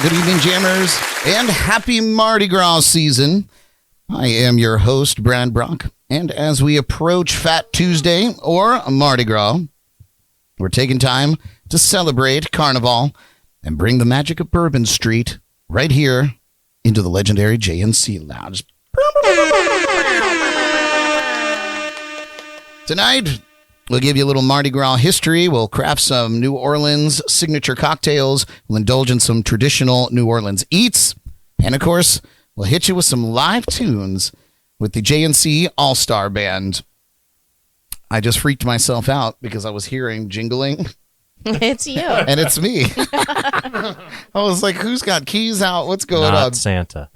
Good evening, jammers, and happy Mardi Gras season. I am your host, Brad Brock, and as we approach Fat Tuesday or Mardi Gras, we're taking time to celebrate Carnival and bring the magic of Bourbon Street right here into the Legendary JNC Lounge. Tonight, we'll give you a little Mardi Gras history. We'll craft some New Orleans signature cocktails. We'll indulge in some traditional New Orleans eats. And, of course, we'll hit you with some live tunes with the JNC All-Star Band. I just freaked myself out because I was hearing jingling. It's you. And it's me. I was like, who's got keys out? What's going on? Not Santa.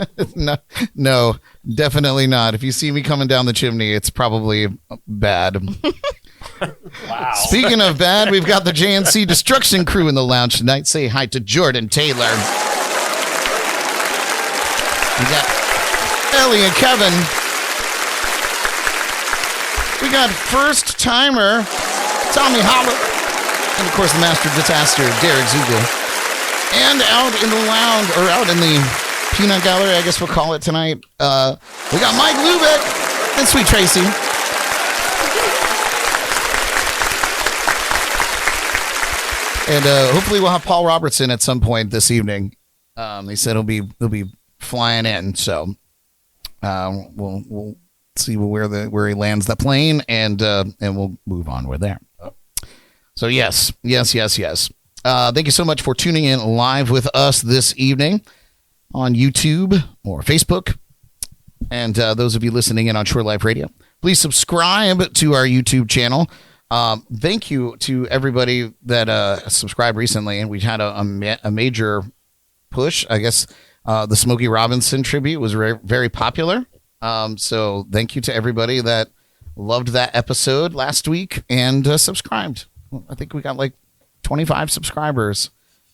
No, definitely not. If you see me coming down the chimney, it's probably bad. Wow. Speaking of bad, we've got the JNC Destruction crew in the lounge tonight. Say hi to Jordan Taylor. We got Ellie and Kevin. We got first timer Tommy Holler. And, of course, the master disaster, Derek Zugel. And out in the lounge, or out in the peanut gallery, I guess we'll call it tonight, we got Mike Lubeck and Sweet Tracy. And hopefully we'll have Paul Robertson at some point this evening. He said he'll be flying in, so we'll see where he lands the plane, and we'll move on. We're there. So yes. Thank you so much for tuning in live with us this evening on YouTube or Facebook. And those of you listening in on Shore Life Radio, please subscribe to our YouTube channel. Thank you to everybody that subscribed recently. And we had a major push. I guess the Smokey Robinson tribute was very, very popular. So thank you to everybody that loved that episode last week and subscribed. I think we got like 25 subscribers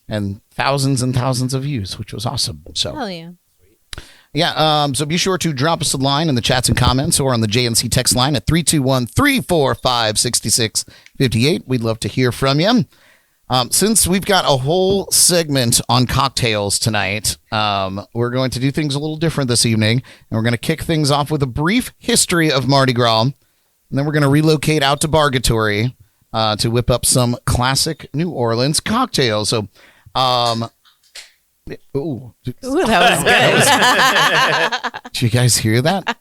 and thousands of views, which was awesome. So, hell yeah. Yeah, so be sure to drop us a line in the chats and comments or on the JNC text line at 321-345-6658. We'd love to hear from you. Since we've got a whole segment on cocktails tonight, we're going to do things a little different this evening, and we're going to kick things off with a brief history of Mardi Gras, and then we're going to relocate out to Bargatory to whip up some classic New Orleans cocktails. So, Ooh, that was good. Did you guys hear that?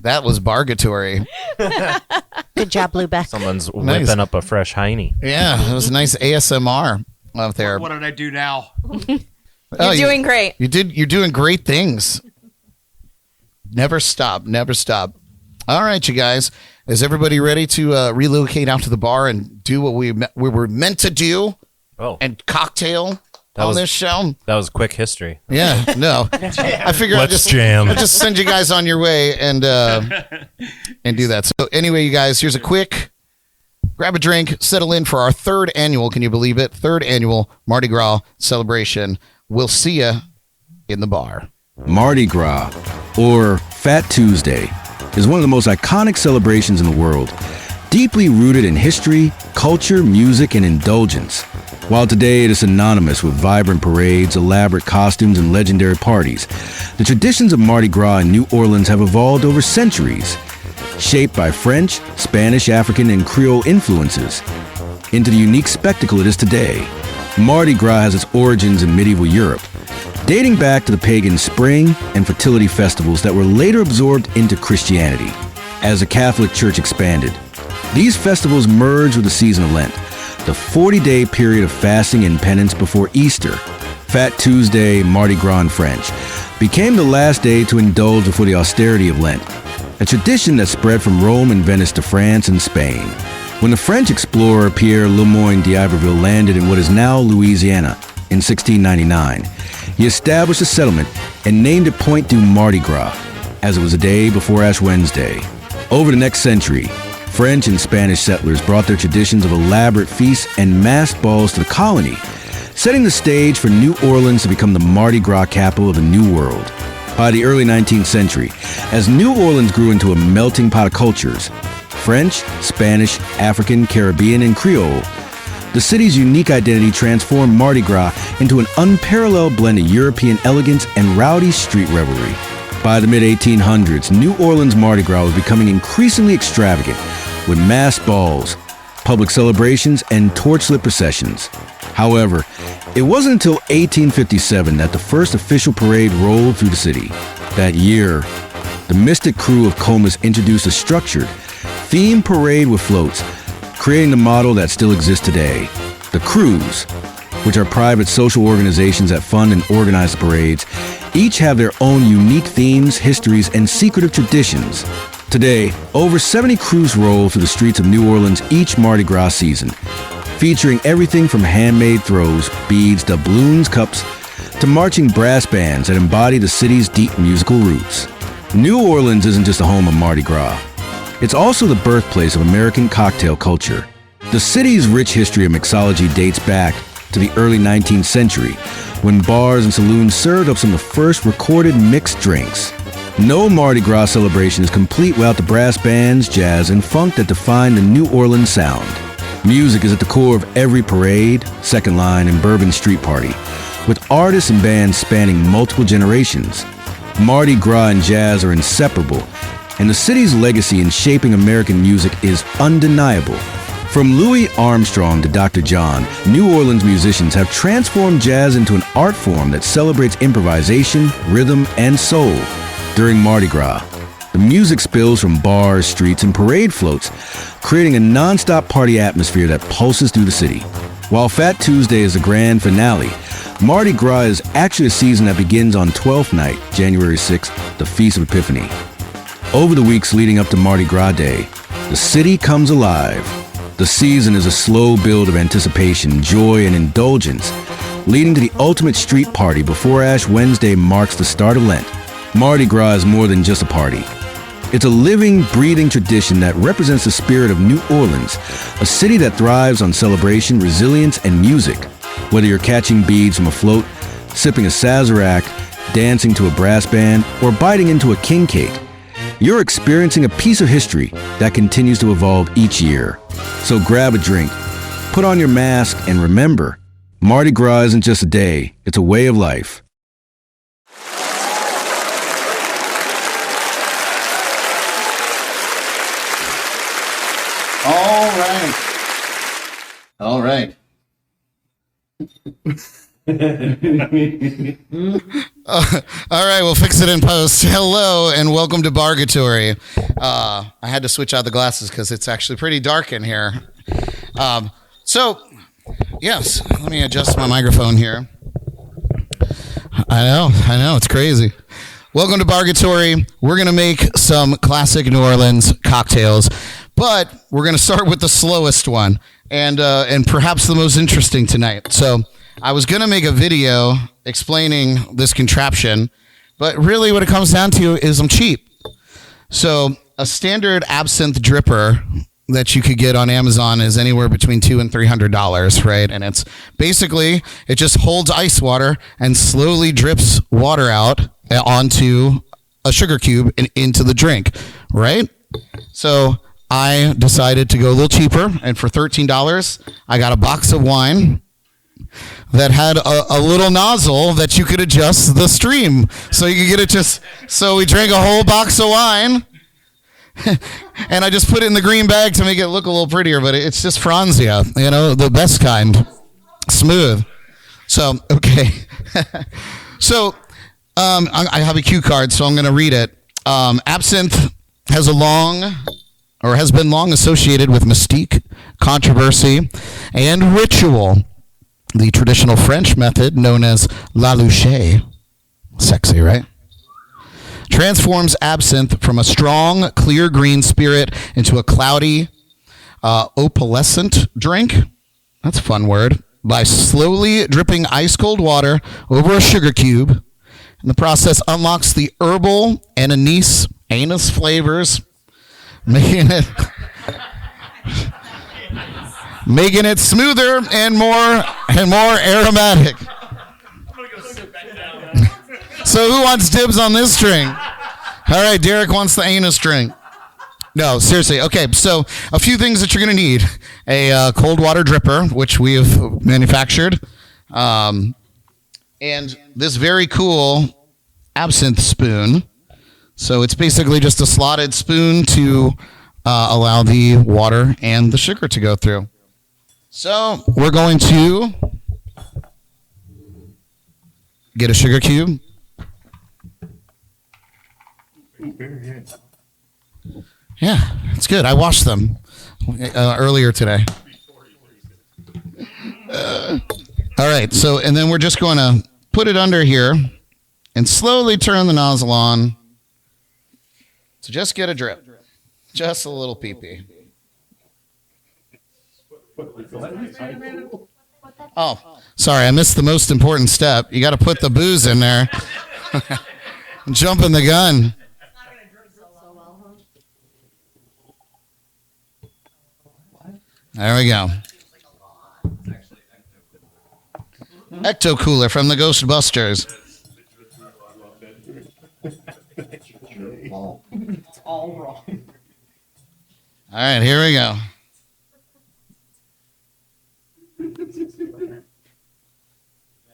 That was Bargatory. Good job, Lubeck. Someone's Nice. whipping up a fresh Heine. Yeah, it was a nice ASMR out there. What did I do now? Oh, You're doing great. You're doing great things. Never stop. All right, you guys. Is everybody ready to relocate out to the bar and do what we were meant to do? Oh, And cocktail on this show? that was quick history. Yeah, no. I figured I'd just send you guys on your way and do that. So anyway, you guys, here's a quick grab a drink, settle in for our third annual, can you believe it? Third annual Mardi Gras celebration. We'll see you in the bar. Mardi Gras, or Fat Tuesday, is one of the most iconic celebrations in the world, deeply rooted in history, culture, music, and indulgence. While today it is synonymous with vibrant parades, elaborate costumes, and legendary parties, the traditions of Mardi Gras in New Orleans have evolved over centuries, shaped by French, Spanish, African, and Creole influences, into the unique spectacle it is today. Mardi Gras has its origins in medieval Europe, dating back to the pagan spring and fertility festivals that were later absorbed into Christianity as the Catholic Church expanded. These festivals merged with the season of Lent, the 40-day period of fasting and penance before Easter. Fat Tuesday, Mardi Gras in French, became the last day to indulge before the austerity of Lent, a tradition that spread from Rome and Venice to France and Spain. When the French explorer Pierre Le Moyne d'Iberville landed in what is now Louisiana in 1699, he established a settlement and named it Pointe du Mardi Gras, as it was a day before Ash Wednesday. Over the next century, French and Spanish settlers brought their traditions of elaborate feasts and masked balls to the colony, setting the stage for New Orleans to become the Mardi Gras capital of the New World. By the early 19th century, as New Orleans grew into a melting pot of cultures, French, Spanish, African, Caribbean, and Creole, the city's unique identity transformed Mardi Gras into an unparalleled blend of European elegance and rowdy street revelry. By the mid-1800s, New Orleans Mardi Gras was becoming increasingly extravagant, with mass balls, public celebrations, and torchlit processions. However, it wasn't until 1857 that the first official parade rolled through the city. That year, the Mystic crew of Comus introduced a structured, themed parade with floats, creating the model that still exists today. The crews, which are private social organizations that fund and organize the parades, each have their own unique themes, histories, and secretive traditions. Today, over 70 crews roll through the streets of New Orleans each Mardi Gras season, featuring everything from handmade throws, beads, doubloons, cups, to marching brass bands that embody the city's deep musical roots. New Orleans isn't just a home of Mardi Gras. It's also the birthplace of American cocktail culture. The city's rich history of mixology dates back to the early 19th century, when bars and saloons served up some of the first recorded mixed drinks. No Mardi Gras celebration is complete without the brass bands, jazz, and funk that define the New Orleans sound. Music is at the core of every parade, second line, and Bourbon Street party, with artists and bands spanning multiple generations. Mardi Gras and jazz are inseparable, and the city's legacy in shaping American music is undeniable. From Louis Armstrong to Dr. John, New Orleans musicians have transformed jazz into an art form that celebrates improvisation, rhythm, and soul. During Mardi Gras, the music spills from bars, streets, and parade floats, creating a non-stop party atmosphere that pulses through the city. While Fat Tuesday is the grand finale, Mardi Gras is actually a season that begins on 12th night, January 6th, the Feast of Epiphany. Over the weeks leading up to Mardi Gras Day, the city comes alive. The season is a slow build of anticipation, joy, and indulgence, leading to the ultimate street party before Ash Wednesday marks the start of Lent. Mardi Gras is more than just a party. It's a living, breathing tradition that represents the spirit of New Orleans, a city that thrives on celebration, resilience, and music. Whether you're catching beads from a float, sipping a Sazerac, dancing to a brass band, or biting into a king cake, you're experiencing a piece of history that continues to evolve each year. So grab a drink, put on your mask, and remember, Mardi Gras isn't just a day, it's a way of life. All right. All right, we'll fix it in post. Hello and welcome to Bargatory. I had to switch out the glasses because it's actually pretty dark in here. Yes, let me adjust my microphone here. I know, it's crazy. Welcome to Bargatory. We're going to make some classic New Orleans cocktails, but we're going to start with the slowest one and perhaps the most interesting tonight. So I was going to make a video explaining this contraption, but really what it comes down to is I'm cheap. So a standard absinthe dripper that you could get on Amazon is anywhere between $200 and $300, right? And it's basically, it just holds ice water and slowly drips water out onto a sugar cube and into the drink, right? So I decided to go a little cheaper, and for $13, I got a box of wine that had a little nozzle that you could adjust the stream. So you could get it just, so we drank a whole box of wine, and I just put it in the green bag to make it look a little prettier, but it's just Franzia, the best kind, smooth. So, okay. So, I have a cue card, so I'm going to read it. Absinthe has been long associated with mystique, controversy, and ritual. The traditional French method, known as la louche, sexy, right? Transforms absinthe from a strong, clear green spirit into a cloudy, opalescent drink. That's a fun word. By slowly dripping ice-cold water over a sugar cube. And the process unlocks the herbal and anise flavors, making it smoother and more aromatic. So who wants dibs on this drink? All right, Derek wants the anus drink. No, seriously. Okay, so a few things that you're going to need. A cold water dripper, which we have manufactured. And this very cool absinthe spoon. So it's basically just a slotted spoon to allow the water and the sugar to go through. So we're going to get a sugar cube. Yeah, it's good. I washed them earlier today. All right, so, and then we're just going to put it under here and slowly turn the nozzle on to just get a drip. Just a little pee-pee. Oh, sorry, I missed the most important step. You got to put the booze in there. Jumping the gun. There we go. Ecto Cooler from the Ghostbusters. It's all wrong. All right, here we go.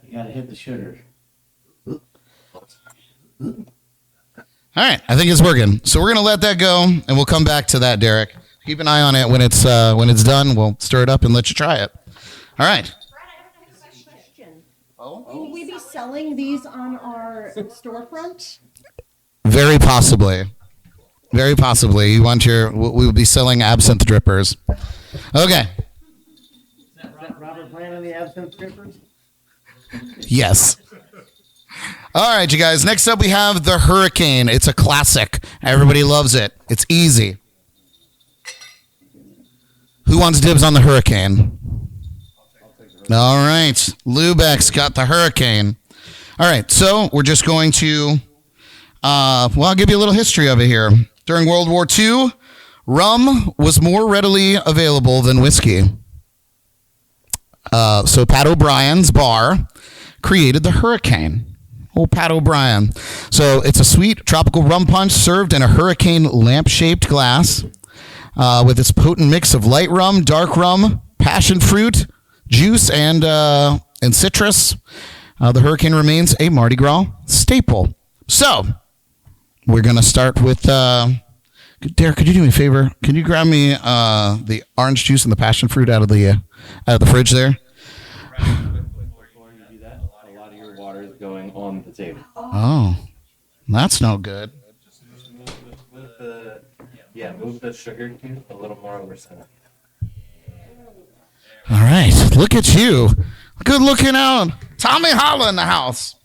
You gotta hit the sugar. All right, I think it's working. So we're gonna let that go, and we'll come back to that, Derek. Keep an eye on it when it's done. We'll stir it up and let you try it. All right. Will we be selling these on our storefront? Very possibly. Very possibly. We will be selling absinthe drippers. Okay. Is that Robert Plant and the absinthe drippers? Yes. All right, you guys. Next up, we have the Hurricane. It's a classic. Everybody loves it. It's easy. Who wants dibs on the Hurricane? All right. Lubeck's got the Hurricane. All right, so we're just going to, I'll give you a little history of it here. During World War II, rum was more readily available than whiskey. So Pat O'Brien's bar created the Hurricane. Old Pat O'Brien. So it's a sweet tropical rum punch served in a Hurricane lamp-shaped glass with its potent mix of light rum, dark rum, passion fruit, juice, and citrus. The Hurricane remains a Mardi Gras staple. So we're going to start with... Derek, could you do me a favor? Can you grab me the orange juice and the passion fruit out of the fridge there? Before you do that, a lot of your water is going on the table. Oh, that's no good. Move the sugar cube a little more over center. All right, look at you. Good looking out. Tommy Holla in the house.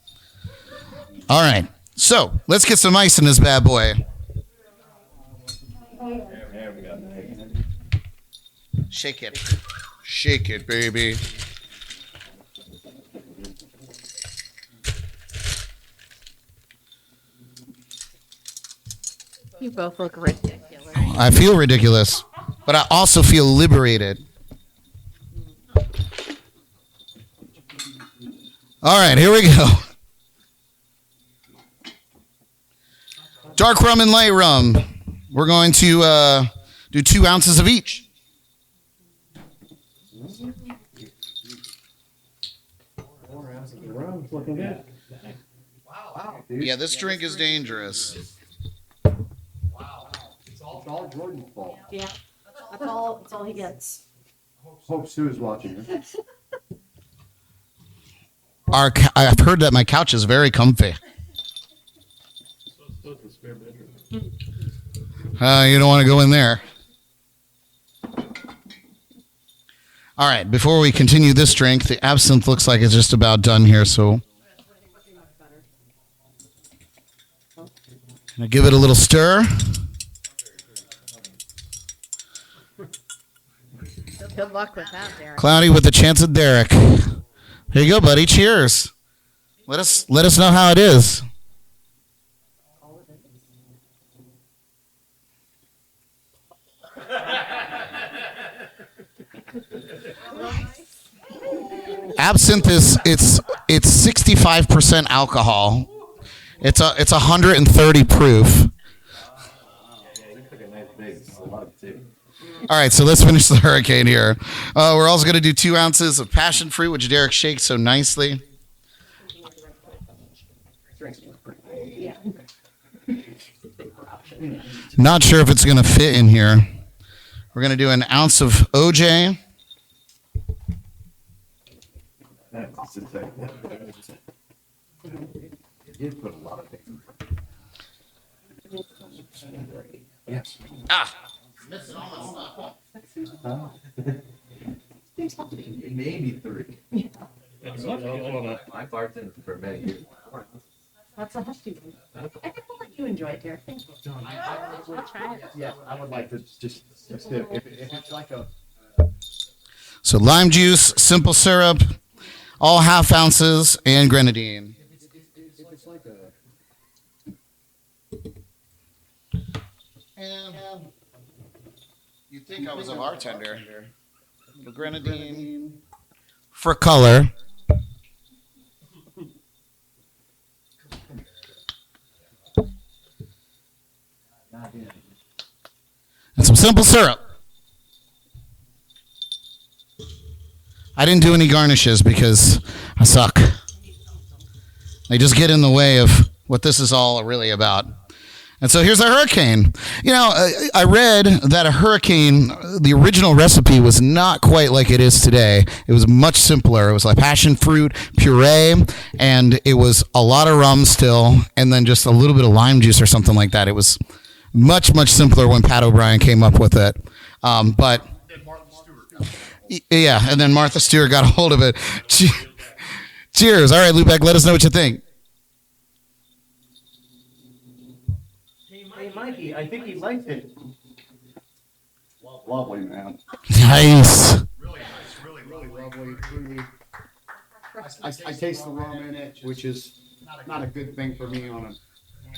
All right, so let's get some ice in this bad boy. There we go. Shake it. Shake it, baby. You both look ridiculous. I feel ridiculous, but I also feel liberated. All right, here we go. Dark rum and light rum. We're going to do 2 ounces of each. Looking good. Yeah, this drink is dangerous. It's all Jordan's fault. Yeah, that's all he gets. Hope Sue is watching. I've heard that my couch is very comfy. You don't want to go in there. All right, before we continue this drink, the absinthe looks like it's just about done here, so gonna give it a little stir. Good luck with that, Derek. Cloudy with a chance of Derek. Here you go, buddy. Cheers. Let us know how it is. Absinthe is it's 65% alcohol. It's 130 proof. Yeah, you took a nice big All right, so let's finish the hurricane here. We're also going to do 2 ounces of passion fruit, which Derek shakes so nicely. Not sure if it's going to fit in here. We're going to do an ounce of OJ. Ah. Maybe 3. I bartended for many years. That's a hefty one. I think I'll let you enjoy it, Derek. Thank you. We'll try it. Yeah, I would like to just if it's like a. So lime juice, simple syrup, all half ounces, and grenadine. If it's like a. And you'd think I was a bartender. The grenadine. For color. And some simple syrup. I didn't do any garnishes because I suck. They just get in the way of what this is all really about. And so here's a hurricane. You know, I read that a hurricane, the original recipe was not quite like it is today. It was much simpler. It was like passion fruit puree, and it was a lot of rum still, and then just a little bit of lime juice or something like that. It was much, much simpler when Pat O'Brien came up with it. But yeah, and then Martha Stewart got a hold of it. Cheers. All right, Lubeck, let us know what you think. Hey, Mikey, I think he liked it. Lovely, man. Nice. Really lovely. Really, I taste the rum in it, which is not a good thing for me on a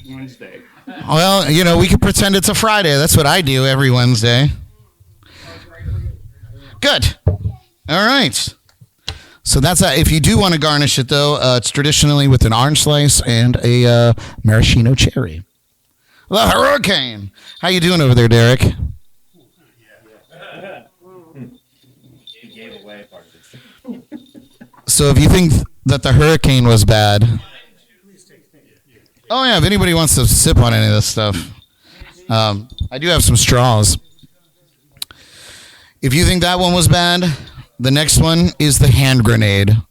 Wednesday. Well, you know, we could pretend it's a Friday. That's what I do every Wednesday. Good. All right. So that's if you do want to garnish it, though, it's traditionally with an orange slice and a maraschino cherry. The hurricane. How you doing over there, Derek? He gave away part of it. So if you think that the hurricane was bad, oh yeah, if anybody wants to sip on any of this stuff, I do have some straws. If you think that one was bad, the next one is the Hand Grinade.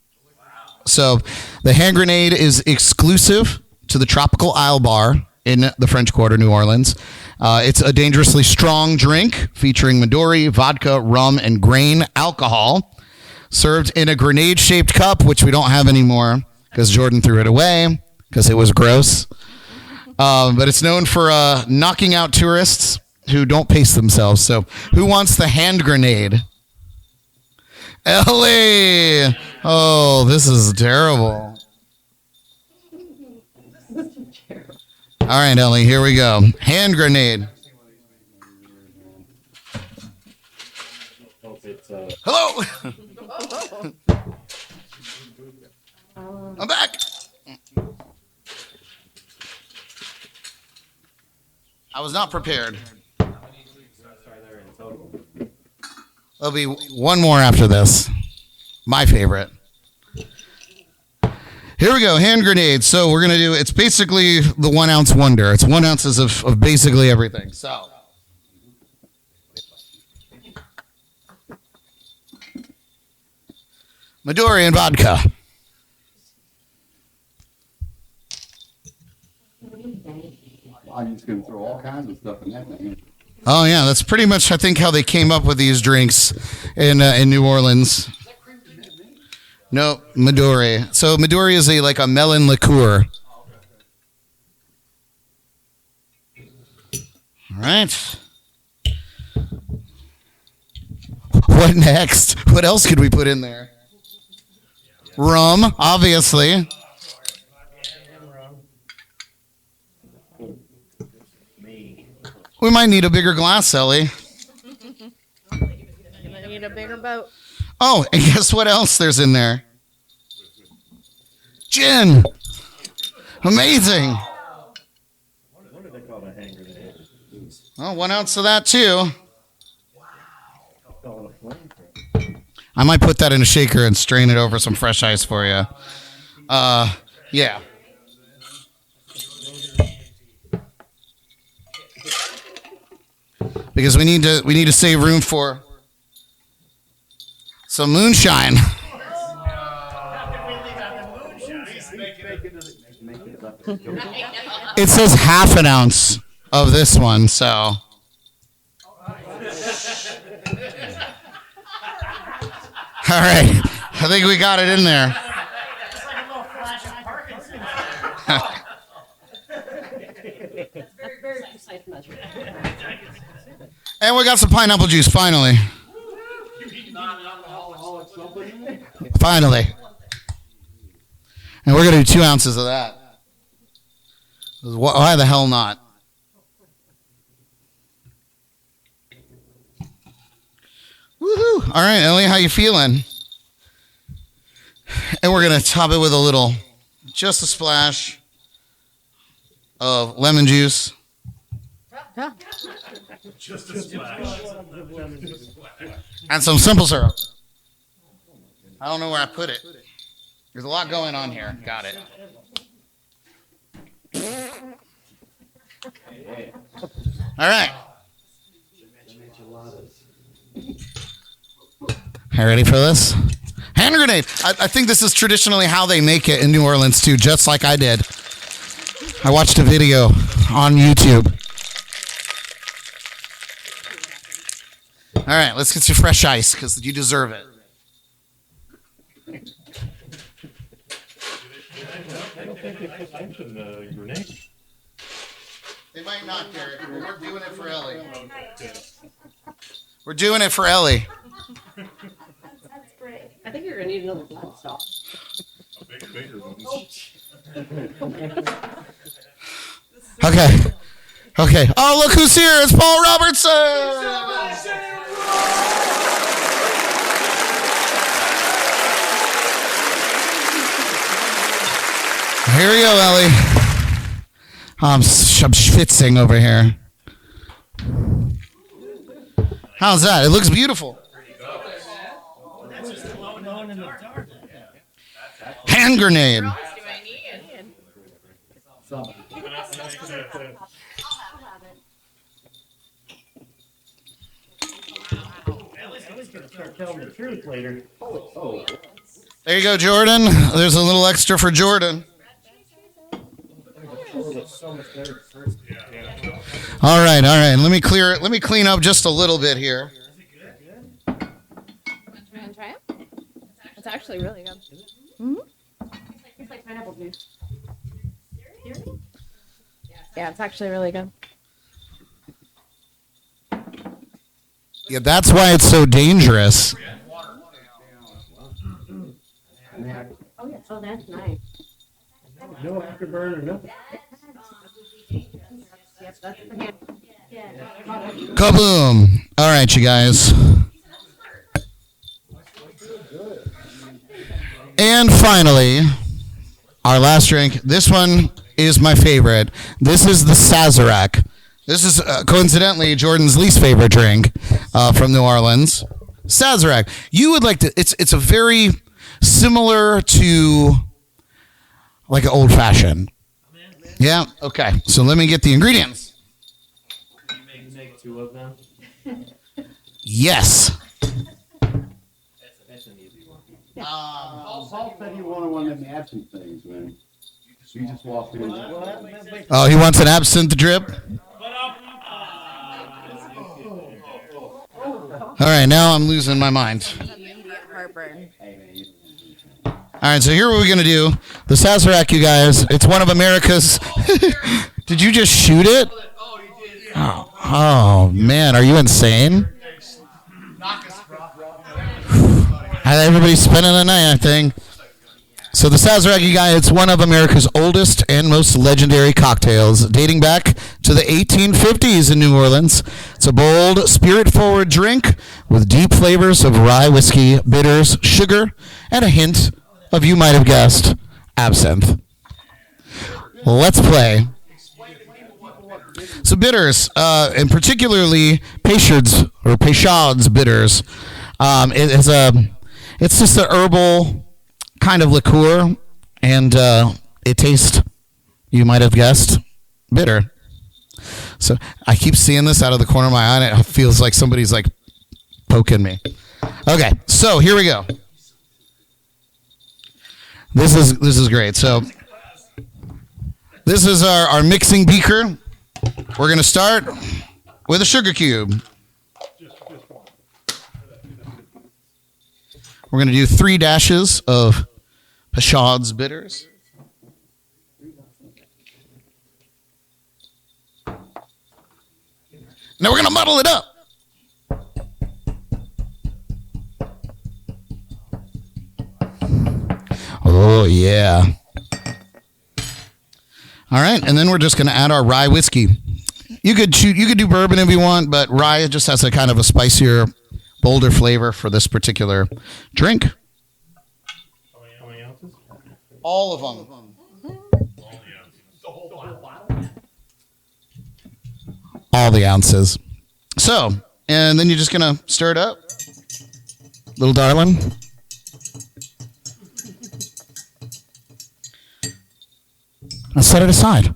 So the Hand Grinade is exclusive to the Tropical Isle Bar in the French Quarter, New Orleans. It's a dangerously strong drink featuring Midori, vodka, rum, and grain alcohol, served in a grenade-shaped cup, which we don't have anymore because Jordan threw it away because it was gross. But it's known for knocking out tourists who don't pace themselves. So who wants the Hand Grinade? Ellie! Oh, this is terrible. All right, Ellie, here we go. Hand Grinade. Hello! I'm back. I was not prepared. There'll be one more after this. My favorite. Here we go, Hand Grenade. So we're going to do, it's basically the 1 ounce wonder. It's 1 ounces of basically everything. So. Midori and vodka. I'm just going to throw all kinds of stuff in that thing. Oh, yeah, that's pretty much, I think, how they came up with these drinks in New Orleans. No, Midori. So Midori is like a melon liqueur. All right. What next? What else could we put in there? Rum, obviously. We might need a bigger glass, Ellie. Gonna need a bigger boat. Oh, and guess what else there's in there? Gin. Amazing. What do they call a hand grenade? Oh, 1 ounce of that too. I might put that in a shaker and strain it over some fresh ice for you. Yeah. Because we need to save room for some moonshine. It says half an ounce of this one, so. All right. I think we got it in there. Very precise measure. And we got some pineapple juice, finally. Finally. And we're going to do 2 ounces of that. Why the hell not? Woohoo! All right, Ellie, how you feeling? And we're going to top it with a little, just a splash of lemon juice. Just a splash. And some simple syrup. I don't know where I put it. There's a lot going on here. Got it. All right. You ready for this? Hand grenade. I think this is traditionally how they make it in New Orleans too, just like I did. I watched a video on YouTube. All right, let's get some fresh ice because you deserve it. They might not, Derek. We're doing it for Ellie. We're doing it for Ellie. That's great. I think you're gonna need another blood stop. Okay. Okay. Oh, look who's here. It's Paul Robertson. Here we go, Ellie. I'm schwitzing over here. How's that? It looks beautiful. Hand grenade. There you go, Jordan. There's a little extra for Jordan. All right. Let me clear it. Let me clean up just a little bit here. Try it. It's actually really good. It's like pineapple juice. Yeah, it's actually really good. Yeah, that's why it's so dangerous. Oh yeah. Oh, that's nice. No afterburn or nothing. Yes, that's the hand. Kaboom! All right, you guys. And finally, our last drink. This one is my favorite. This is the Sazerac. This is coincidentally Jordan's least favorite drink from New Orleans. Sazerac. You would like to. It's a very similar to like an old fashioned. Yeah. Okay. So let me get the ingredients. You make 2 of them. Yes. That's an easy one. Paul said he wanted one of them absent things, man. You just walked in. Oh, he wants an absinthe drip. All right, now I'm losing my mind. Immediate heartburn. All right, so here what we're going to do. The Sazerac, you guys, it's one of America's... Did you just shoot it? Oh, man, are you insane? Everybody's spending the night, I think. So the Sazerac, you guys, it's one of America's oldest and most legendary cocktails, dating back to the 1850s in New Orleans. It's a bold, spirit-forward drink with deep flavors of rye whiskey, bitters, sugar, and a hint of, you might have guessed, absinthe. Let's play. So bitters, and particularly Peychaud's bitters, it is It's just a herbal kind of liqueur, and it tastes, you might have guessed, bitter. So I keep seeing this out of the corner of my eye, and it feels like somebody's like poking me. Okay, so here we go. This is great. So this is our mixing beaker. We're going to start with a sugar cube. We're going to do 3 dashes of Pashad's bitters. Now we're going to muddle it up. Oh, yeah. All right, and then we're just going to add our rye whiskey. You could do bourbon if you want, but rye just has a kind of a spicier, bolder flavor for this particular drink. How many ounces? All of them. All the ounces. So, and then you're just going to stir it up. Little darling. And set it aside.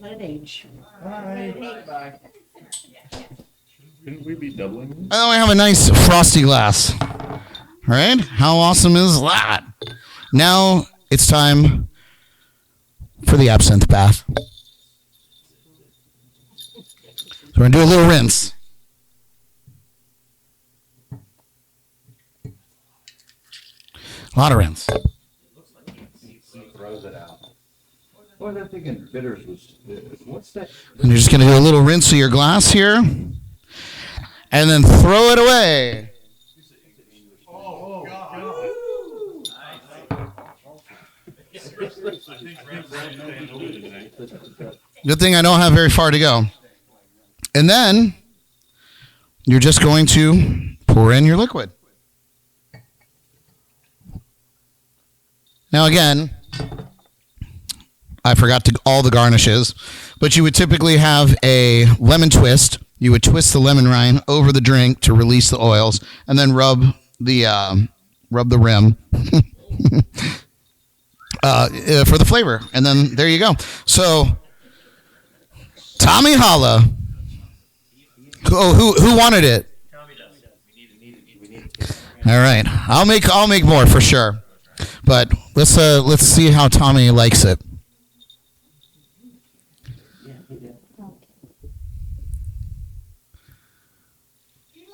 Let it age. Shouldn't we be doubling? And then we have a nice frosty glass. All right? How awesome is that? Now it's time for the absinthe bath. So we're going to do a little rinse. A lot of rinse. Throws it out. What was I thinking? Bitters was. What's that? And you're just going to do a little rinse of your glass here. And then throw it away. Good thing I don't have very far to go. And then you're just going to pour in your liquid. Now again, I forgot all the garnishes, but you would typically have a lemon twist. You would twist the lemon rind over the drink to release the oils, and then rub the rim for the flavor. And then there you go. So, Tommy Holla. Oh, who wanted it? All right, I'll make more for sure. But let's see how Tommy likes it.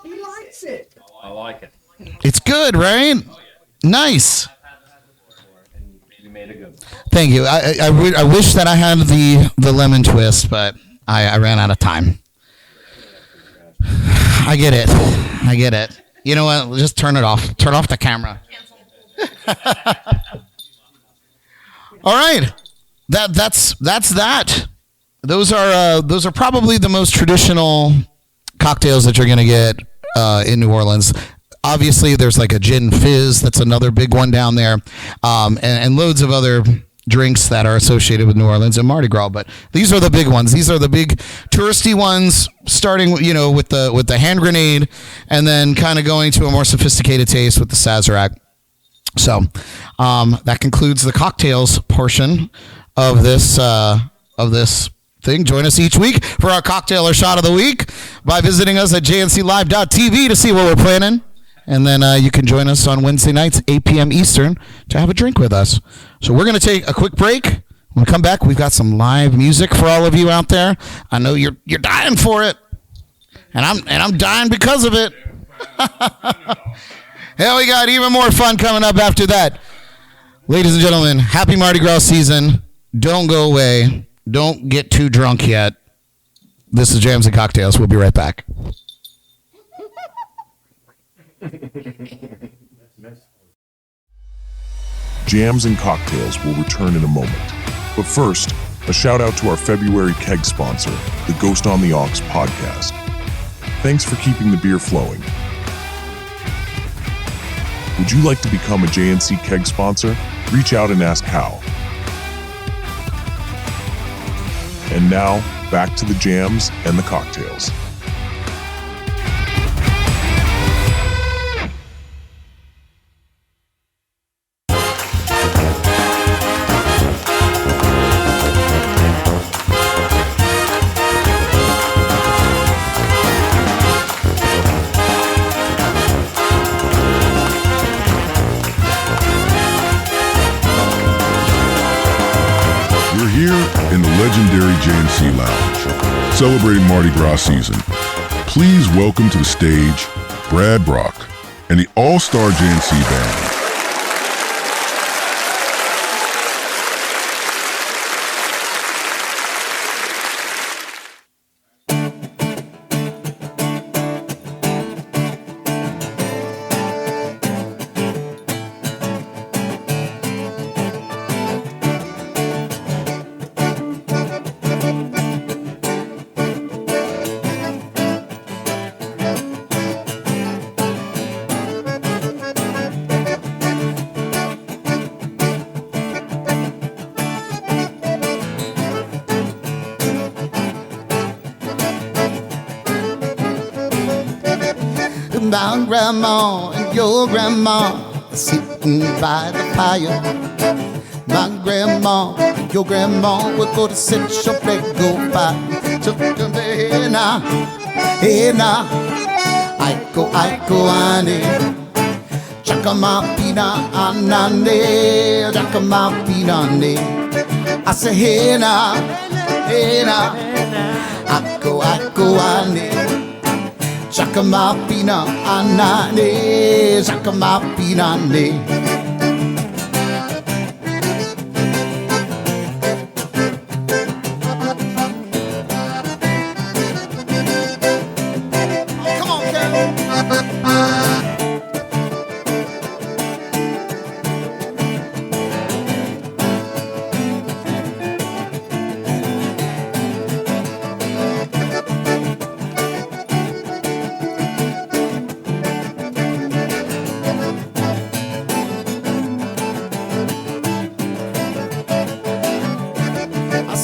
He likes it. I like it. It's good, right? Nice. And you made a good one. Thank you. I wish that I had the lemon twist, but I ran out of time. I get it. You know what? Just turn it off. Turn off the camera. All right. That's that. Those are probably the most traditional cocktails that you're going to get in New Orleans. Obviously, there's like a gin fizz. That's another big one down there, and loads of other drinks that are associated with New Orleans and Mardi Gras. But these are the big ones. These are the big touristy ones, starting with the Hand Grenade, and then kind of going to a more sophisticated taste with the Sazerac. So that concludes the cocktails portion of this thing. Join us each week for our cocktail or shot of the week by visiting us at jnclive.tv to see what we're planning. And then you can join us on Wednesday nights, 8 p.m. Eastern, to have a drink with us. So we're going to take a quick break. When we come back, we've got some live music for all of you out there. I know you're dying for it, and I'm dying because of it. Hell, we got even more fun coming up after that. Ladies and gentlemen, happy Mardi Gras season. Don't go away. Don't get too drunk yet. This is Jams and Cocktails. We'll be right back. Jams and Cocktails will return in a moment. But first, a shout out to our February keg sponsor, the Ghost on the Aux podcast. Thanks for keeping the beer flowing. Would you like to become a JNC keg sponsor? Reach out and ask how. And now, back to the jams and the cocktails. in the legendary JNC Lounge, celebrating Mardi Gras season. Please welcome to the stage Brad Brock and the All-Star JNC Band. My grandma and your grandma sitting by the fire. My grandma and your grandma will go to set your plate go by. So hey now, I go ane. Chakama pina anane, chakama pina ne. I say hey now, I go ane. Chakamapina anane, chakamapina ne. Come on, Ken.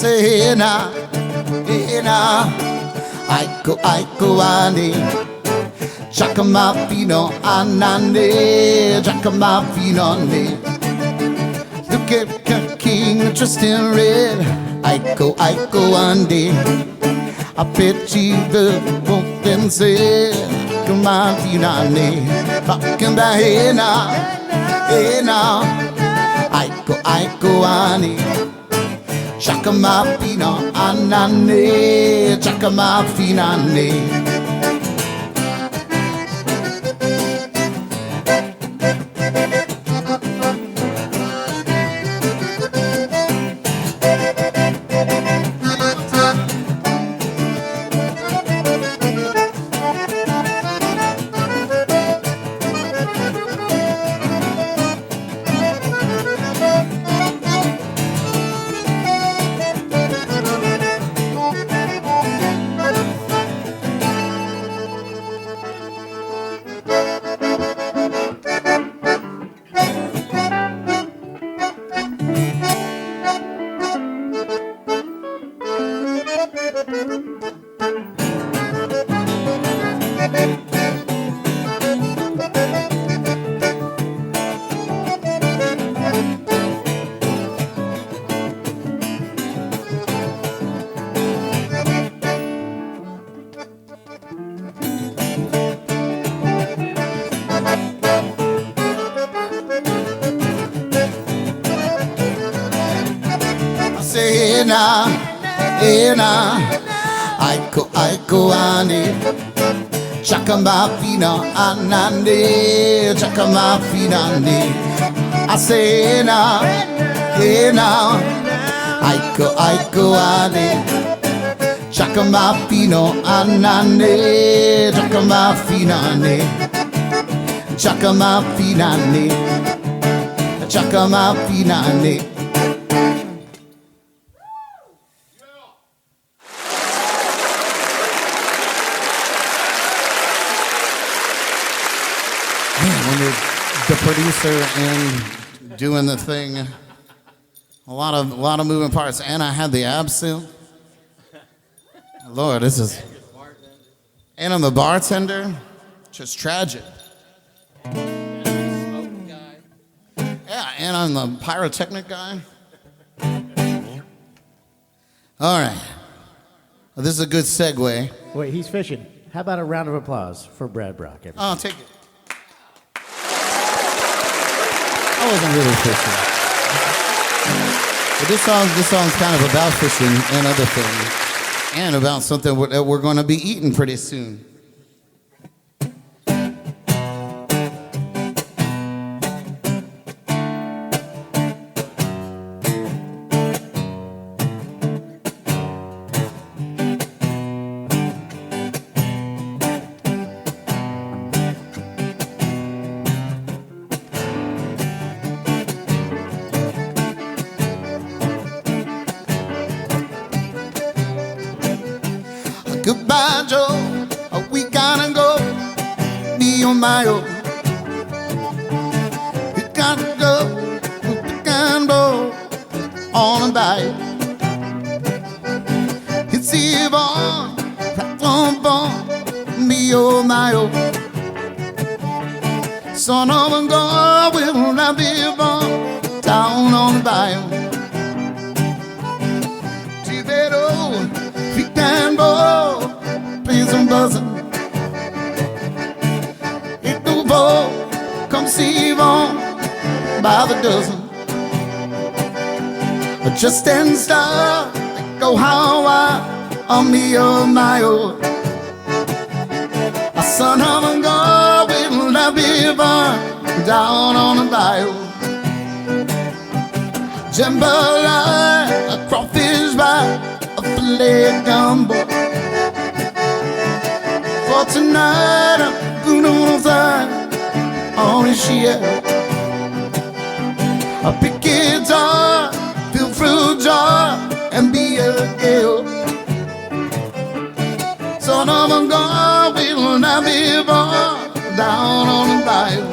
Hey now, I go ane. Chakamapino anane, chakamapino ne. Look at King dressed in red. I go ane. I bet you the won't then say, chakamapino ne. Talking about hey now, I go ane. Chakamapina anane, chakamapina ne. I go ane. Chakamapina anane, chakamapina ne. I say now, I go ane. Chakamapino anane, chakamapina ne. Chakamapina ne. Chakamapina ne. The producer and doing the thing, a lot of moving parts, and I had the absinthe. Lord, this is, and I'm the bartender, just tragic. Yeah, and I'm the pyrotechnic guy. All right, well, this is a good segue. Wait, he's fishing. How about a round of applause for Brad Brock? Everybody? Oh, take it. I wasn't really fishing. But this song's kind of about fishing and other things, and about something that we're going to be eating pretty soon. Goodbye, Joe. We gotta go. Be on my own. We gotta go. We can go on a bike. It's Yvonne. Right on born. Be on my own. Son of a gun will not be born down on the bayou. Tibero, we can go. Some buzzing. It do ball, come see Yvonne by the dozen. Just stand still, go how on me or my own. A son of a gun will not be born down on the bayou. Jambalaya, a crawfish pie, a filet gumbo. For tonight, I'm gonna fly on a ship. A big guitar, fill fruit jar, and be a gale. Son of a gun will not be born down on the bayou.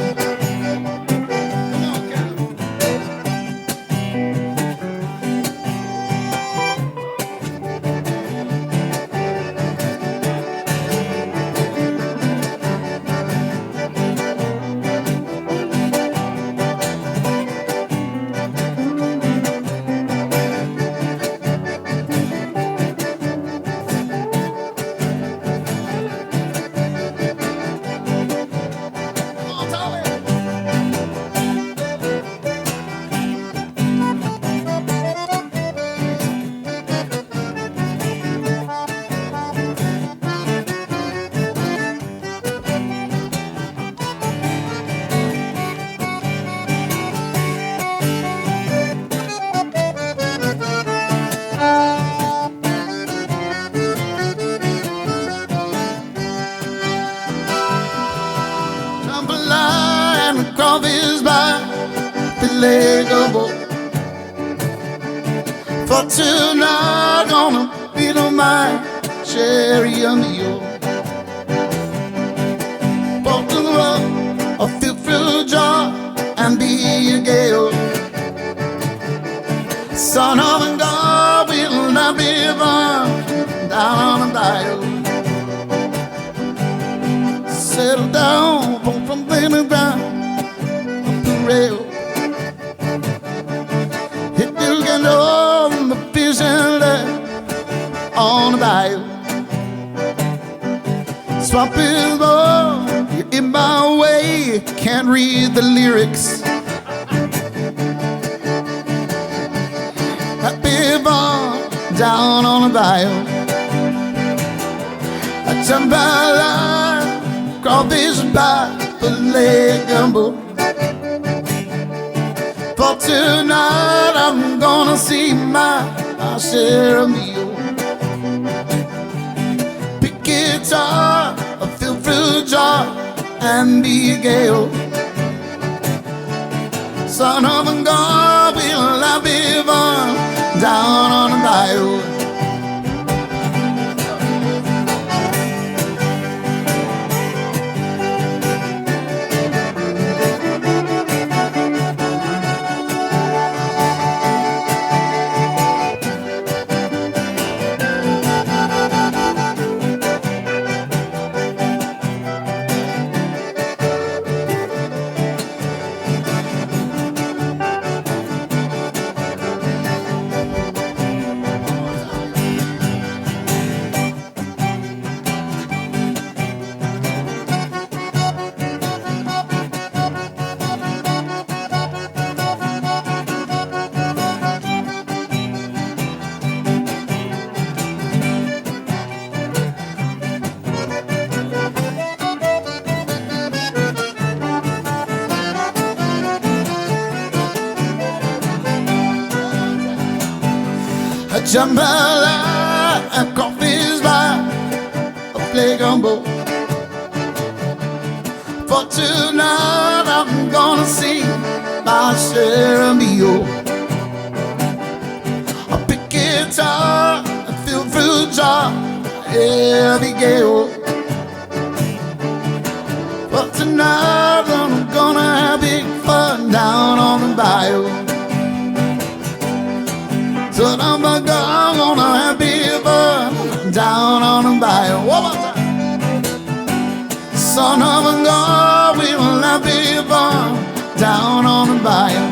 For tonight, gonna be on my cherry meal. Walk to the road, a fill fruit jar, and be a gale. Son of a God will not be born down on the bayou. Settle down from the ground up the rail. Hit you can on the fish and left on the bayou. Swamp is low, you're in my way, can't read the lyrics. Happy born down on the bayou. A jambalaya, crawfish pie, filet gumbo. For tonight I'm gonna see my share of meal. Pick guitar, a fill fruit jar, and be a gale. Son of a God, will I be born down on the bayou? jambalaya and coffee's by a play gumbo. For tonight I'm gonna see my share of meal. A big guitar, a filled fruit jar, heavy gale. But tonight I'm gonna have big fun down on the bayou. Son of a gun, gonna have big fun down on the bayou. One more time. Son of a gun, we will have big fun down on the bayou.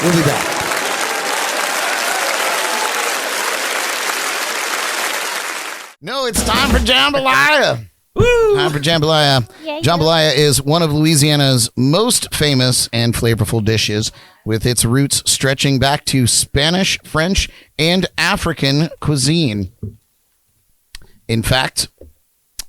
We'll be back. No, it's time for jambalaya. Woo! Time for jambalaya. Jambalaya is one of Louisiana's most famous and flavorful dishes, with its roots stretching back to Spanish, French, and African cuisine. In fact,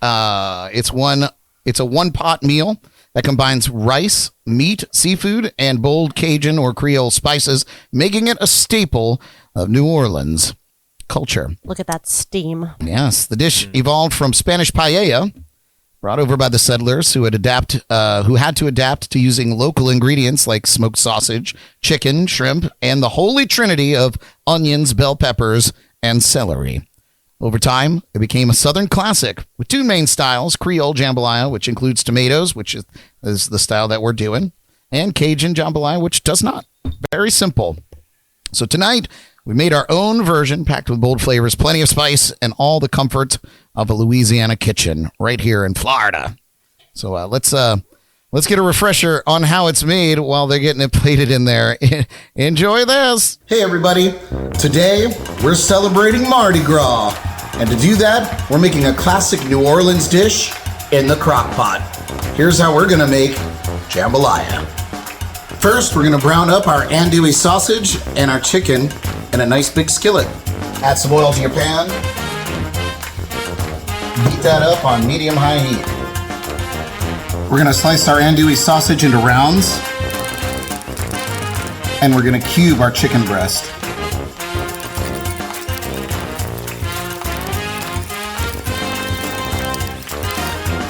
it's a one-pot meal that combines rice, meat, seafood, and bold Cajun or Creole spices, making it a staple of New Orleans culture. Look at that steam. Yes, the dish evolved from Spanish paella, brought over by the settlers who had to adapt to using local ingredients like smoked sausage, chicken, shrimp, and the holy trinity of onions, bell peppers, and celery. Over time, it became a Southern classic with two main styles: Creole jambalaya, which includes tomatoes, which is the style that we're doing, and Cajun jambalaya, which does not. Very simple. So tonight, we made our own version, packed with bold flavors, plenty of spice, and all the comfort of a Louisiana kitchen right here in Florida. So let's get a refresher on how it's made while they're getting it plated in there. Enjoy this. Hey, everybody. Today, we're celebrating Mardi Gras. And to do that, we're making a classic New Orleans dish in the crock pot. Here's how we're going to make jambalaya. First, we're going to brown up our andouille sausage and our chicken in a nice big skillet. Add some oil to your pan. Beat that up on medium-high heat. We're going to slice our andouille sausage into rounds. And we're going to cube our chicken breast.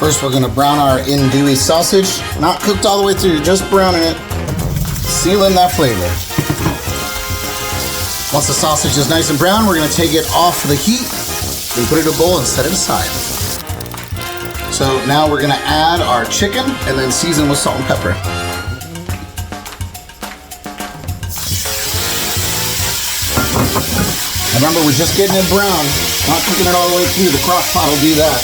First, we're going to brown our andouille sausage. Not cooked all the way through, just browning it. Sealing that flavor. Once the sausage is nice and brown, we're going to take it off the heat and put it in a bowl and set it aside. So now we're going to add our chicken and then season with salt and pepper. Remember, we're just getting it brown, not cooking it all the way through. The crock pot will do that.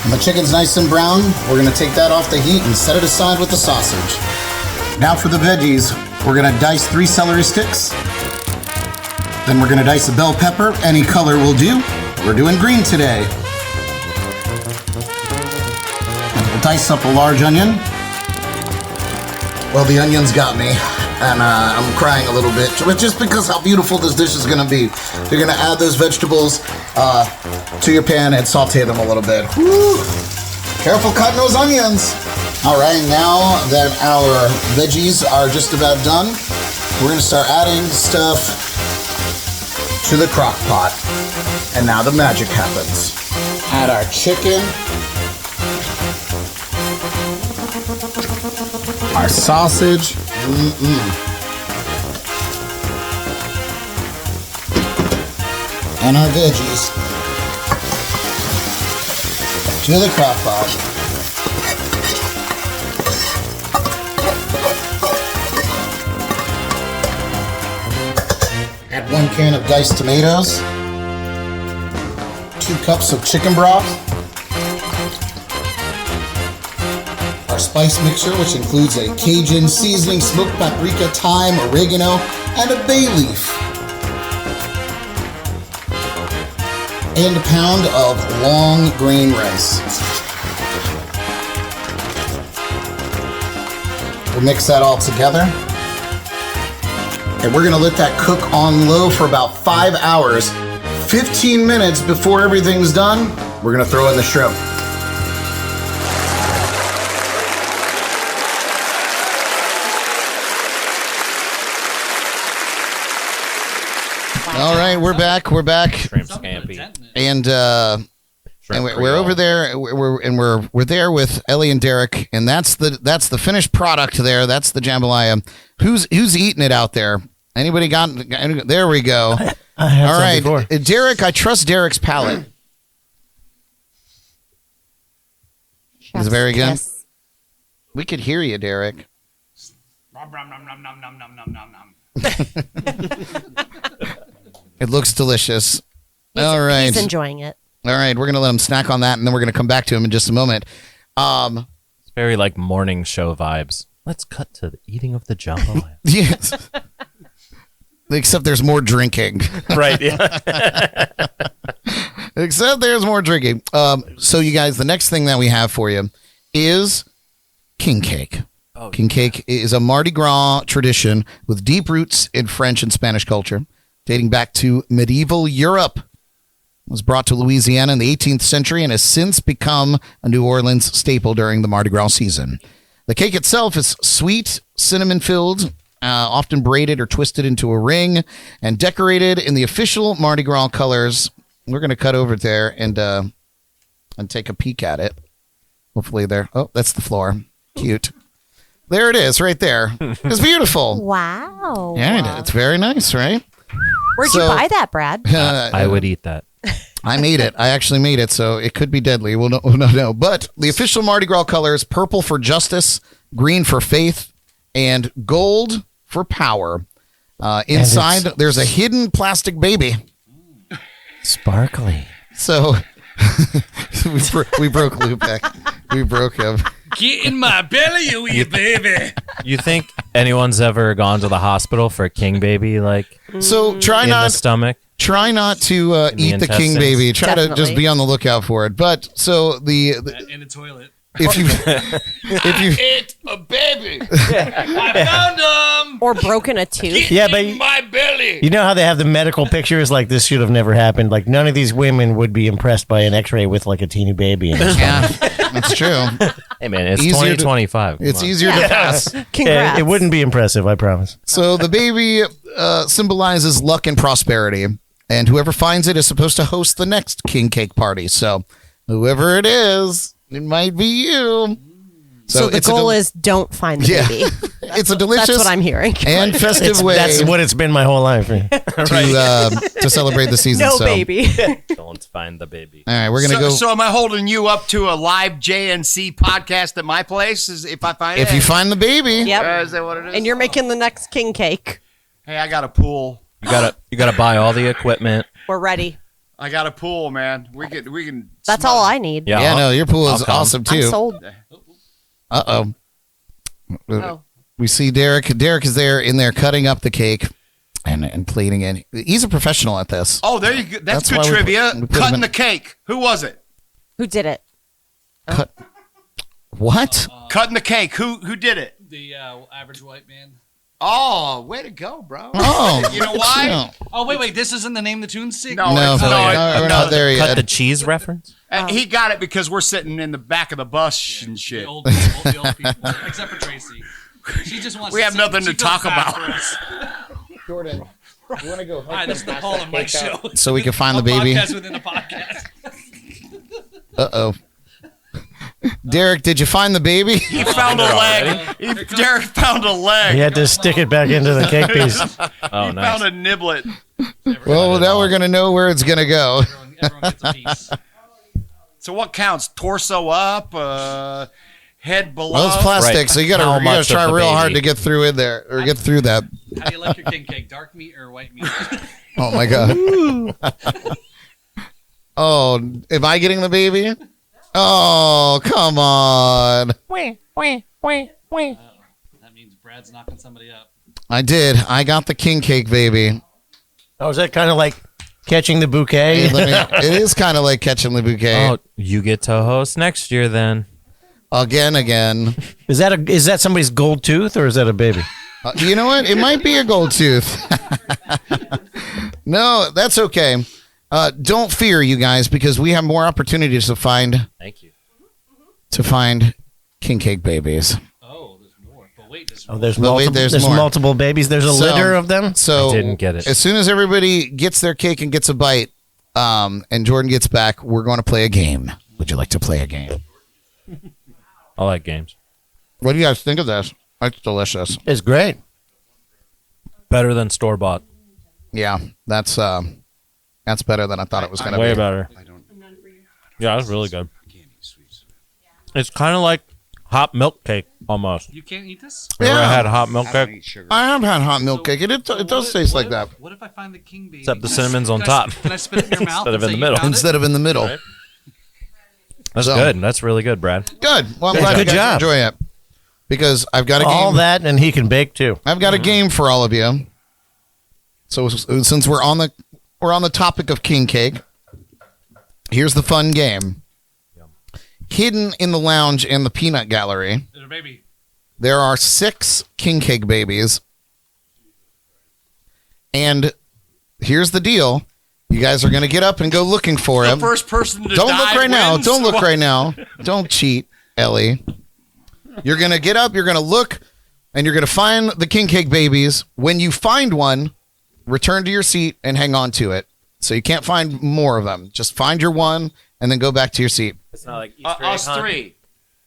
When the chicken's nice and brown, we're going to take that off the heat and set it aside with the sausage. Now for the veggies, we're going to dice 3 celery sticks. Then we're going to dice a bell pepper. Any color will do. We're doing green today. And we'll dice up a large onion. Well, the onions got me, and I'm crying a little bit, just because how beautiful this dish is going to be. You're going to add those vegetables to your pan and saute them a little bit. Woo! Careful cutting those onions. All right, now that our veggies are just about done, we're going to start adding stuff to the crock pot. And now the magic happens. Add our chicken, our sausage, and our veggies to the crock pot. Add 1 can of diced tomatoes, 2 cups of chicken broth, our spice mixture, which includes a Cajun seasoning, smoked paprika, thyme, oregano, and a bay leaf, and a pound of long grain rice. We'll mix that all together. And we're going to let that cook on low for about 5 hours. 15 minutes before everything's done, we're going to throw in the shrimp. All right, we're back. Shrimp scampi. And we're over there. We're there with Ellie and Derek, and that's the finished product there. That's the jambalaya. Who's eating it out there? Anybody got? There we go. I had All some right, before. Derek. I trust Derek's palate. It's very good. Kiss. We could hear you, Derek. It looks delicious. All right. He's enjoying it. All right, we're going to let him snack on that, and then we're going to come back to him in just a moment. It's very like morning show vibes. Let's cut to the eating of the jambalaya. Yes. Except there's more drinking. Right, yeah. Except there's more drinking. So, you guys, the next thing that we have for you is king cake. Oh, King cake is a Mardi Gras tradition with deep roots in French and Spanish culture, dating back to medieval Europe. It was brought to Louisiana in the 18th century and has since become a New Orleans staple during the Mardi Gras season. The cake itself is sweet, cinnamon-filled, often braided or twisted into a ring, and decorated in the official Mardi Gras colors. We're going to cut over there and take a peek at it. Hopefully there. Oh, that's the floor. Cute. There it is, right there. It's beautiful. Wow. Yeah, it's very nice, right? Where'd you buy that, Brad? I would eat that. I made it. I actually made it, so it could be deadly. We'll know. But the official Mardi Gras colors: purple for justice, green for faith, and gold for power. Inside, there's a hidden plastic baby. Sparkly. So we broke Lubeck. We broke him. Get in my belly, you wee baby. You think anyone's ever gone to the hospital for a king baby, like So try in the not stomach? Try not to eat the king intestines. baby. Try to just Definitely. be on the lookout for it. But so In the toilet. if you Ate a baby. I found him. Or broken a tooth? Yeah, but My belly. you know how they have the medical pictures like this should have never happened. Like none of these women would be impressed by an X-ray with like a teeny baby in it. yeah, that's true. Hey man, it's Easier to- 2025. Come It's on. easier to pass. Congrats. It wouldn't be impressive, I promise. So the baby symbolizes luck and prosperity, and whoever finds it is supposed to host the next king cake party. So whoever it is, it might be you. So the it's a goal is don't find the Yeah. baby. it's a delicious That's what I'm hearing. and festive way That's what it's been my whole life. to celebrate the season. No so. baby. Don't find the baby. All right, we're gonna go. So am I holding you up to a live JNC podcast at my place? Is if I find If it? you find the baby, Yep. Is that what it is? And you're making the next king cake. Hey, I got a pool. You gotta buy all the equipment. We're ready. I got a pool, man. We can. That's all I need. Yeah, yeah, I'll- no, your pool is I'll come. awesome I'm too. sold. Uh-oh. Oh. We see Derek. Derek is in there cutting up the cake and plating it. He's a professional at this. Oh, there you go. That's good why trivia. we put him Cutting in- the cake. Who was it? Who did it? Cut. What? Cutting the cake. Who did it? The average white man. Oh, way to go, bro. Oh, You know why? No, Oh, wait. This isn't the name of the tune sequence? No, we're not there Cut yet. the cheese reference. He got it because we're sitting in the back of the bus and The shit. old people, the old people. Except for Tracy. She just wants We to have sit- nothing she to feels talk bad about. for us. Jordan, you want to go? Hi, this is the Paul and Mike show. So we can find the A baby. podcast within a podcast. Uh-oh. Derek, did you find the baby? He found a leg. Derek found a leg. You had to stick it back into the cake piece. Oh, He nice. found a niblet. Well, now we're gonna know where it's gonna go. Everyone gets a piece. So what counts? Torso up, head below. Well, it's plastic, Right. so you How gotta much try of the real hard baby? to get through in there or get through that. How do you like your king cake? Dark meat or white meat? Oh my god. Oh, am I getting the baby? Oh, come on. That means Brad's knocking somebody up. I did. I got the king cake baby. Oh, is that kind of like catching the bouquet? It is kind of like catching the bouquet. Oh, you get to host next year then. Again. Is that somebody's gold tooth or is that a baby? You know what? It might be a gold tooth. No, that's okay. Don't fear, you guys, because we have more opportunities to find. Thank you. To find king cake babies. Oh, there's more. But wait, there's Oh, there's But wait, multiple. there's There's more. multiple babies. There's a So- litter of them. So I didn't get it. As soon as everybody gets their cake and gets a bite, and Jordan gets back, we're going to play a game. Would you like to play a game? I like games. What do you guys think of this? It's delicious. It's great. Better than store bought. Yeah, that's better than I thought it was going to be. Way better. Yeah, that's really good. It's kind of like hot milk cake almost. You can't eat this? You ever Yeah. had hot milk cake? I have had hot milk cake. It does taste like that. What if I find the king baby? Except the cinnamon's on top. Can I spit it in your mouth Instead of and in say the you middle. found it? Instead of in the middle. Right. That's So- good. That's really good, Brad. Good. Well, I'm Yeah, glad good you guys job. enjoy it. Because I've got a All game. that, and he can bake too. I've got a game for all of you. So since we're on the topic of king cake, here's the fun game. Hidden in the lounge and the peanut gallery, Little baby. there are 6 king cake babies. And here's the deal. You guys are going to get up and go looking for The him. first person to Don't die look right now. wins. Don't look right now. Don't cheat, Ellie. You're going to get up, you're going to look, and you're going to find the king cake babies. When you find one, return to your seat and hang on to it. So you can't find more of them. Just find your one and then go back to your seat. It's not like Us three.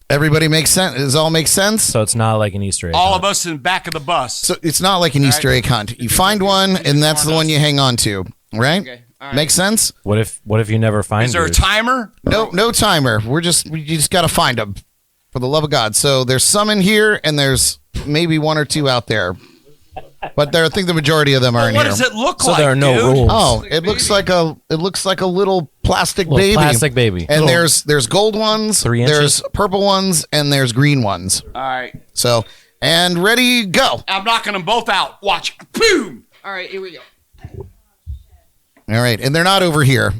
Everybody makes sense? Does it all make sense? So it's not like an Easter egg. All hunt. of us in the back of the bus. So it's not like an Easter egg hunt. You find one, and that's the one you hang on to, right? Okay, all right. Make sense? What if you never find Is there a yours? timer? No timer. You just got to find them, for the love of God. So there's some in here, and there's maybe 1 or 2 out there, but I think the majority of them are in What here. does it look So like? there are no dude? rules. Oh, it looks like a little plastic Little baby. plastic baby. And Little- there's gold ones, 3 inches? there's purple ones, and there's green ones. All right. So, and ready, go. I'm knocking them both out. Watch. Boom. All right, here we go. All right, and they're not over here,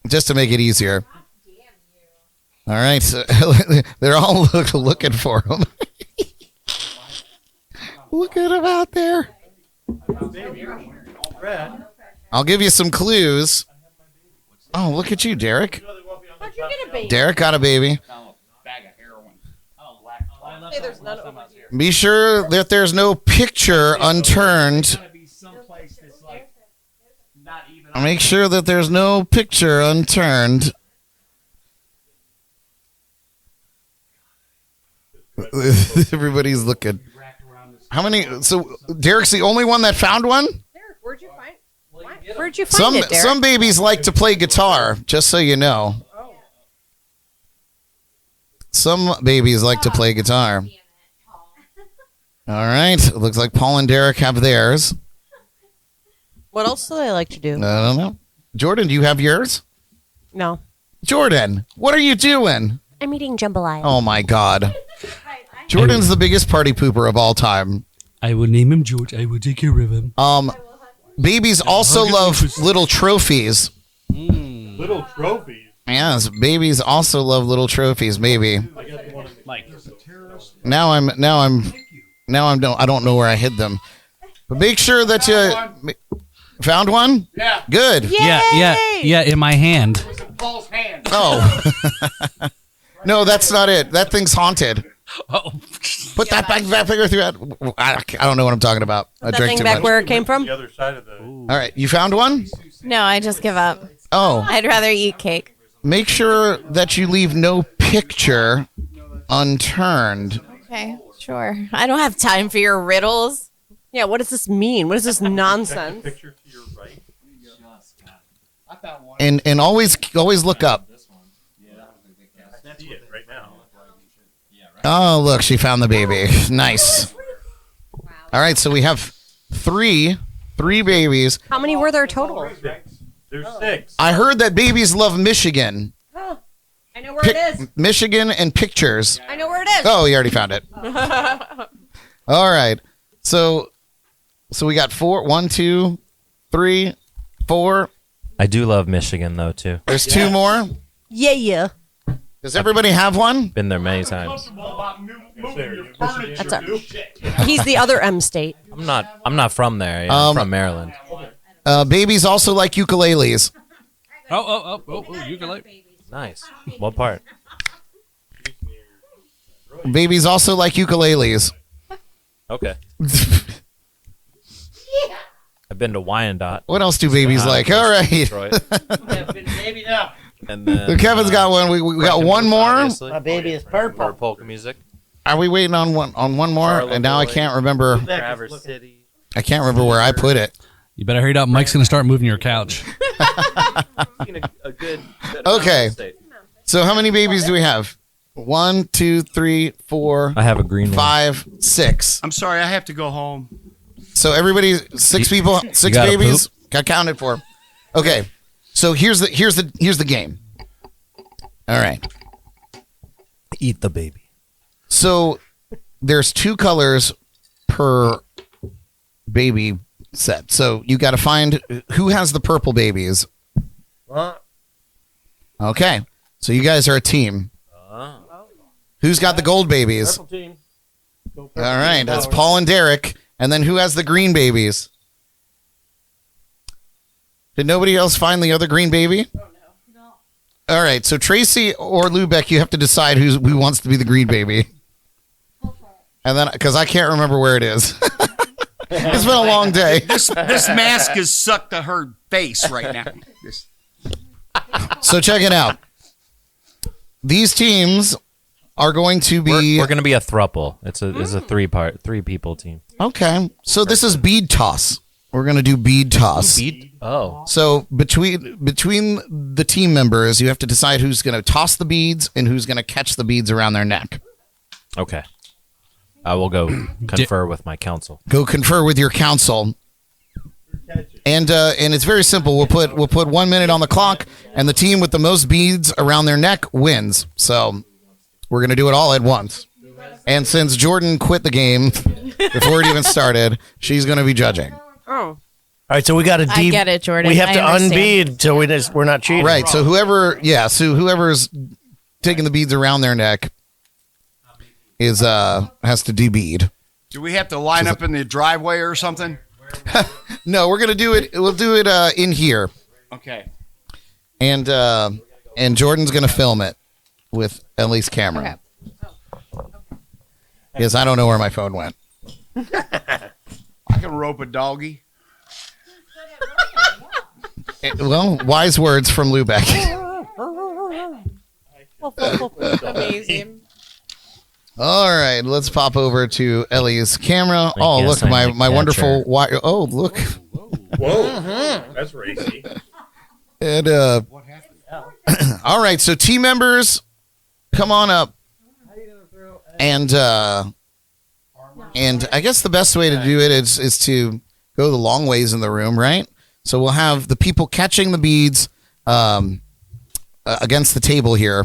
just to make it easier. All right, so they're all looking for them. Look at them out there. I'll give you some clues. Oh, look at you, Derek. How'd you get a baby? Derek got a baby. Bag of heroin. Hey, there's none over here. Be sure that there's no picture unturned. Make sure that there's no picture unturned. Everybody's looking. How many? So Derek's the only one that found one? Derek, where'd you find it, Derek? Some babies like to play guitar, just so you know. Some babies like to play guitar. All right. It looks like Paul and Derek have theirs. What else do they like to do? I don't know. Jordan, do you have yours? No. Jordan, what are you doing? I'm eating jambalaya. Oh, my God. Jordan's the biggest party pooper of all time. I will name him George. I will take care of him. Babies also love little trophies. Little trophies. Yes, babies also love little trophies. Maybe. Mike. I don't know where I hid them. But make sure that you found one. Yeah. Good. Yeah, in my hand. Paul's hand. Oh. No, that's not it. That thing's haunted. Oh. Put that back through that. I don't know what I'm talking about. I That drank thing too back much. where it came from? The other side of the. All right, you found one? No, I just give up. Oh, I'd rather eat cake. make sure that you leave no picture unturned. Okay, sure. I don't have time for your riddles. Yeah, what does this mean? What is this nonsense? Picture to your right. And always look up. See it right now. Oh, look, she found the baby. Nice. All right, so we have three babies. How many were there total? There's 6. I heard that babies love Michigan. I know where it is. Michigan and pictures. I know where it is. Oh, you already found it. All right. So we got 4. 1, 2, 3, 4. I do love Michigan though too. There's 2 more. Yeah. Does everybody have one? Been there many times. He's the other M state. I'm not from there. I'm from Maryland. Babies also like ukuleles. Oh, ukulele. Nice. What part? Babies also like ukuleles. Okay. I've been to Wyandotte. What else do babies like? All right. And then Kevin's got one. We got one more. Obviously. My baby is purple. For polka music. Are we waiting on one more? Charlotte And now I Boy. can't remember. Traverse City. I can't remember where I put it. You better hurry it up. Mike's going to start moving your couch. A good Okay. So how many babies do we have? 1, 2, 3, 4. I have a green 5, 6. I'm sorry, I have to go home. So everybody, 6 people, 6 gotta babies. Got counted for. Okay. So here's the game. All right. Eat the baby. So there's 2 colors per baby set. So you got to find who has the purple babies. Okay. So you guys are a team. Who's got the gold babies? Purple team. All right. That's Paul and Derek. And then who has the green babies? Did nobody else find the other green baby? Oh, no. All right. So Tracy or Lubeck, you have to decide who wants to be the green baby. And then, because I can't remember where it is. It's been a long day. This mask is sucked to her face right now. So check it out. These teams are going to be. We're going to be a throuple. It's a 3 people team. Okay. So this is bead toss. We're going to do bead toss. Bead? Oh. So between the team members, you have to decide who's going to toss the beads and who's going to catch the beads around their neck. Okay. I will go confer with my counsel. Go confer with your counsel. And it's very simple. We'll put 1 minute on the clock, and the team with the most beads around their neck wins. So we're going to do it all at once. And since Jordan quit the game before it even started, she's going to be judging. Oh. All right, so we got to I get it, Jordan. We have I to understand. unbead, so we're not cheating. Right. So whoever's taking the beads around their neck is has to debead. Do we have to line up in the driveway or something? No, we're gonna do it. We'll do it in here. Okay. And Jordan's gonna film it with Ellie's camera. Because I don't know where my phone went. I can rope a doggy. Well, wise words from Lubeck. Amazing. All right, let's pop over to Ellie's camera. I Look, guess I'm my the wonderful catcher. wire. Oh, look. Whoa. That's racy. And all right, so team members, come on up. And I guess the best way to do it is to go the long ways in the room, right? So we'll have the people catching the beads against the table here,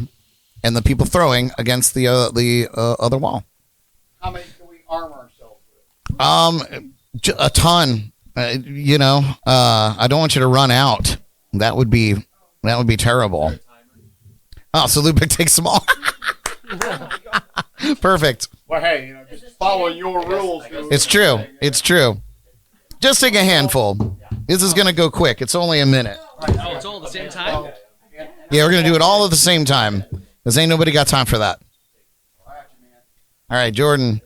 and the people throwing against the other wall. How many can we arm ourselves with? A ton. I don't want you to run out. That would be terrible. Oh, so Lubeck takes them all. Perfect. Well, hey, just following your rules. Dude. It's true. It's true. Just take a handful. This is going to go quick. It's only a minute. Oh, it's all at the same time? Yeah, we're going to do it all at the same time. Because ain't nobody got time for that. All right, Jordan.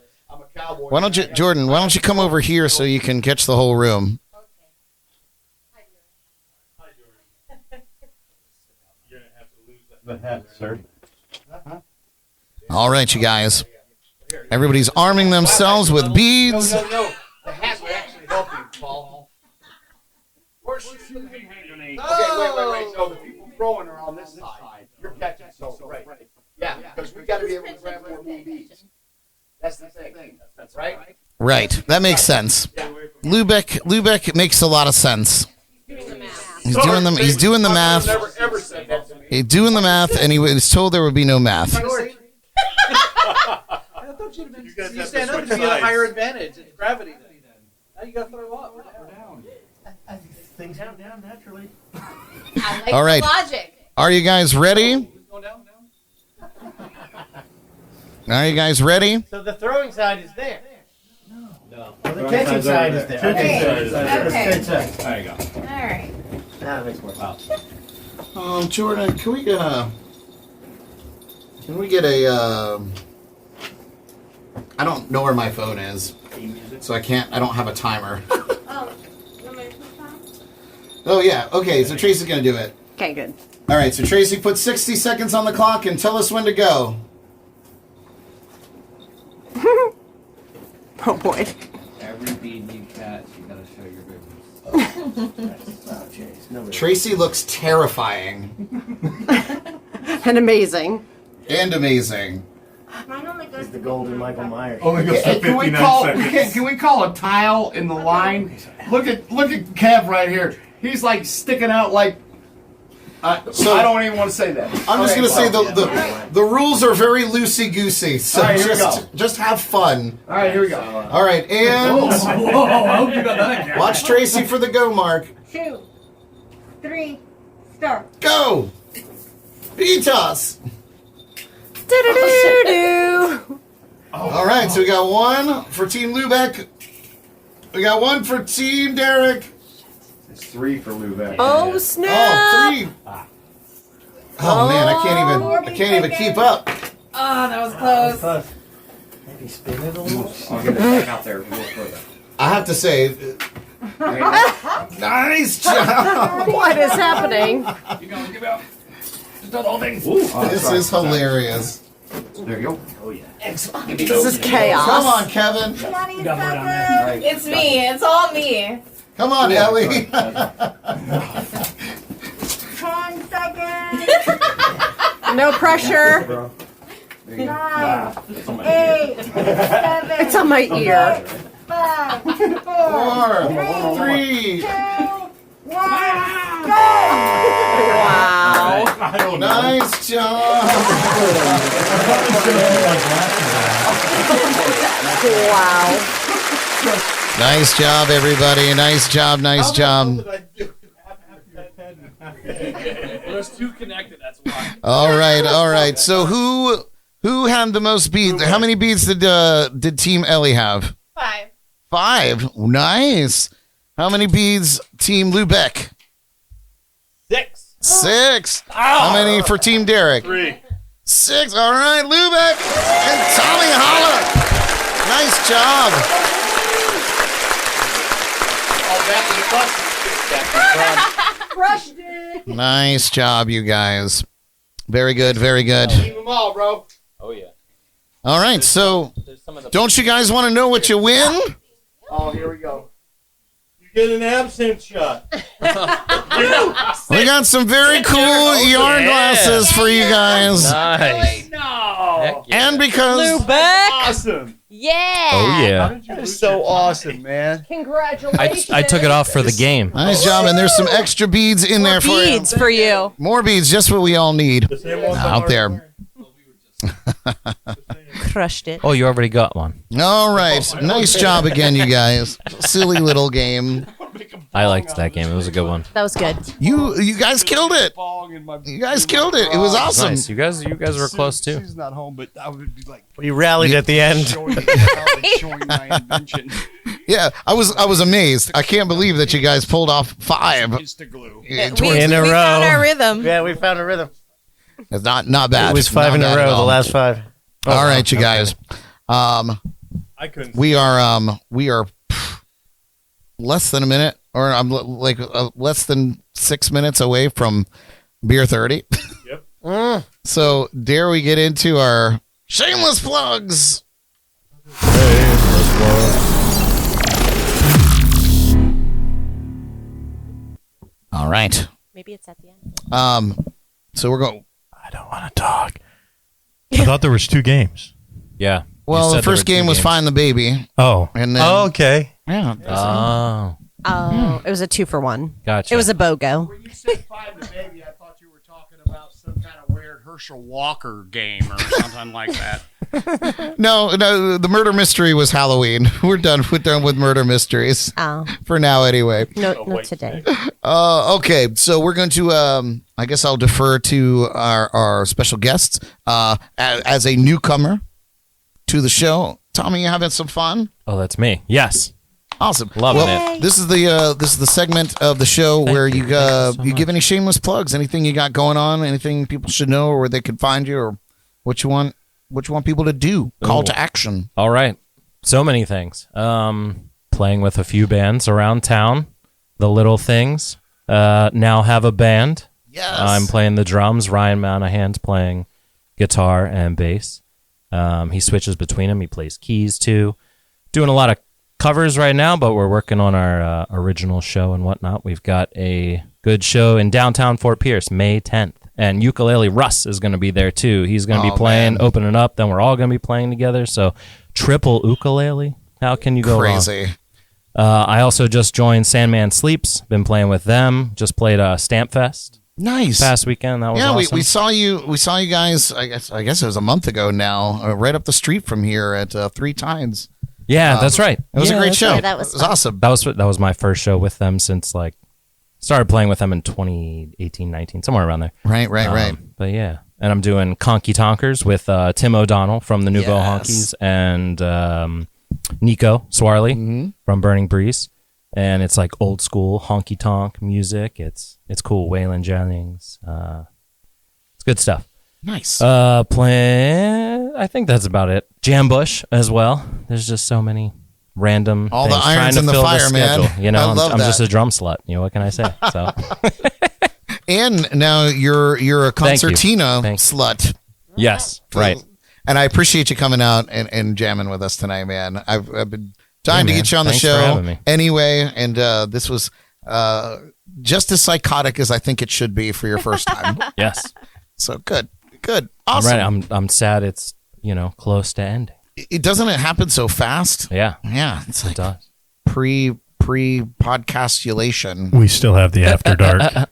Why don't you come over here so you can catch the whole room? All right, you guys. Everybody's arming themselves with beads. No. The hat would actually help you, Paul. Okay, wait. So the people throwing are on this side. You're catching, so right. Yeah, because we got to be able to grab more beads. That's the thing. That's right. Right. That makes sense. Lubeck makes a lot of sense. He's doing the math. Never ever said that to me. He's doing the math, and he was told there would be no math. I thought you'd have been. You stand up to be a higher advantage. It's gravity then. Now you got to throw up. We're down. Things happen down naturally. I like All right. the logic. Are you guys ready? Going down. Are you guys ready? So the throwing side is there. No. Oh, the catching side is there. Okay. Okay. There you go. All right. That makes more sense. Jordan, can we get a I don't know where my phone is, so I don't have a timer. Oh, you want me to put time? Oh yeah, okay, so Tracy's gonna do it. Okay, good. All right, so Tracy, put 60 seconds on the clock and tell us when to go. Oh boy. Every bead you catch, you gotta show your business. Tracy looks terrifying And amazing. and amazing. Mine only goes The golden Michael Myers. Can we call a tile in the line? Look at Kev right here. He's like sticking out like. So I don't even want to say that. I'm just gonna say the rules are very loosey goosey, so All right, here we go. just have fun. All right, here we go. All right, and I hope you got that. watch Tracy for the go mark. 2, 3, start. Go, beat toss. Do-do-do-do. All right, so we got one for Team Lubeck. We got one for Team Derek. It's 3 for Lubeck. Oh snap! Oh, 3. Oh man, I can't even keep up. Oh, that was close. Maybe spin it a little. I'll get it back out there a little further. I have to say, nice job. What is happening? You go, give out. Just do the whole thing. This is hilarious. There you go. Oh yeah. This is chaos. Come on, Kevin. It's me. It's all me. Come on, Ellie. 10 seconds. No pressure. 9, 8, 7. It's on my ear. 5, 4, 3. 2, 1, go! Wow. Nice job. Wow. Nice job, everybody. Nice job. Nice job. There's 2 connected, that's why. All right. So who had the most beads? How many beads did Team Ellie have? 5. 5. Nice. How many beads Team Lubeck? 6. 6. How many for Team Derek? 3. 6. All right, Lubeck and Tommy Holler. Nice job. Crushed it. Nice job, you guys. Very good. Very good. Keep them all, bro. Oh yeah. All right, so There's some of the don't you guys want to know what you win? Oh, here we go. You get an absinthe shot. We got some very cool yarn glasses for you guys. Nice. No. Heck yeah. And because Awesome. Yeah. Oh yeah. That is so awesome, man. Congratulations. I took it off for the game. nice job, and there's some extra beads in there for you. Beads for you. More beads, just what we all need out there. Crushed it. Oh, you already got one. All right, nice job again, you guys. Silly little game. I liked that game. It was a good one. That was good. You guys killed it. You guys killed it. It was awesome. Nice. You guys were close too. She's not home, but I would be like We rallied at the end. showing my invention. Yeah, I was amazed. I can't believe that you guys pulled off 5 Insta glue. in In a we found row. our rhythm. Yeah, we found a rhythm. It's not bad. It was 5 in a Not bad at row. The all. last 5. All right, you guys. I couldn't. We are less than a minute, or I'm like less than 6 minutes away from beer 30. Yep. So dare we get into our shameless plugs? All right. Maybe it's at the end. So we're going. I don't want to talk. I thought there was 2 games. Yeah. Well, You the said there first were 2 game was games. Find the Baby. Oh. And then, Oh, okay. Yeah. Oh. Oh, it was a 2-for-1. Gotcha. It was a BOGO. When you said Find the Baby, I thought you were talking about some kind of weird Herschel Walker game or something like that. No, the murder mystery was Halloween. We're done with murder mysteries. Oh. For now, anyway. No, not today. Okay, so we're going to, I guess I'll defer to our special guests. As a newcomer to the show. Tommy, you having some fun? Oh, that's me. Yes. Awesome. Loving it. This is the segment of the show where you give any shameless plugs, anything you got going on, anything people should know, or where they can find you, or what you want people to do. Call to action. All right. So many things. Playing with a few bands around town. The Little Things now have a band. Yes. I'm playing the drums. Ryan Monahan's playing guitar and bass. He switches between them. He plays keys too. Doing a lot of covers right now, but we're working on our original show and whatnot. We've got a good show in downtown Fort Pierce, May 10th. And Ukulele Russ is going to be there too. He's going to be playing, opening up. Then we're all going to be playing together. So triple ukulele. How can you go wrong? Crazy. I also just joined Sandman Sleeps. Been playing with them. Just played Stamp Fest. Nice. Past weekend. That was awesome. we saw you. We saw you guys. I guess it was a month ago now. Right up the street from here at 3 Times. Yeah, that's right. It was a great show. Right, that was awesome. That was my first show with them since started playing with them in 2018, 19, somewhere around there. Right. But yeah, and I'm doing Conky Tonkers with Tim O'Donnell from the Nouveau Honkies and Nico Swarley from Burning Breeze, and it's like old school honky tonk music. It's cool. Waylon Jennings. It's good stuff. Nice. Playing. I think that's about it. Jambush as well. There's just so many random all things the irons trying to in the fill fire, schedule. man. You know, I love I'm that. just a drum slut. You know, what can I say? So. And now you're a concertina slut. Yes, right. And I appreciate you coming out and jamming with us tonight, man. I've been dying to get you on the Thanks for show having me. anyway, and this was just as psychotic as I think it should be for your first time. Yes. So good, awesome. Right. I'm sad it's close to ending. It doesn't it happen so fast? Yeah. It's like It does. pre podcastulation. We still have the After Dark.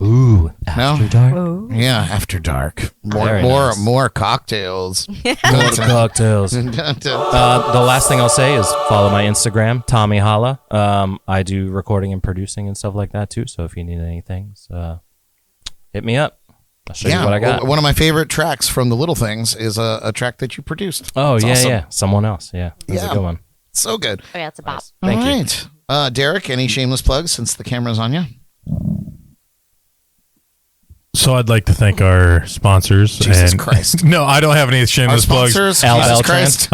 Ooh, After Dark. Ooh. Yeah, After Dark. Very nice. More cocktails. More cocktails. The last thing I'll say is follow my Instagram, Tommy Holla. I do recording and producing and stuff like that too. So if you need anything, hit me up. I'll show you what I got. One of my favorite tracks from The Little Things is a track that you produced. Oh, It's yeah, awesome. yeah. Someone else. Yeah. That's a good one. So good. Oh, yeah, it's a bop. Thank you. All right. Derek, any shameless plugs since the camera's on you? So I'd like to thank our sponsors. Jesus Christ. No, I don't have any shameless plugs. Sponsors, Jesus Christ.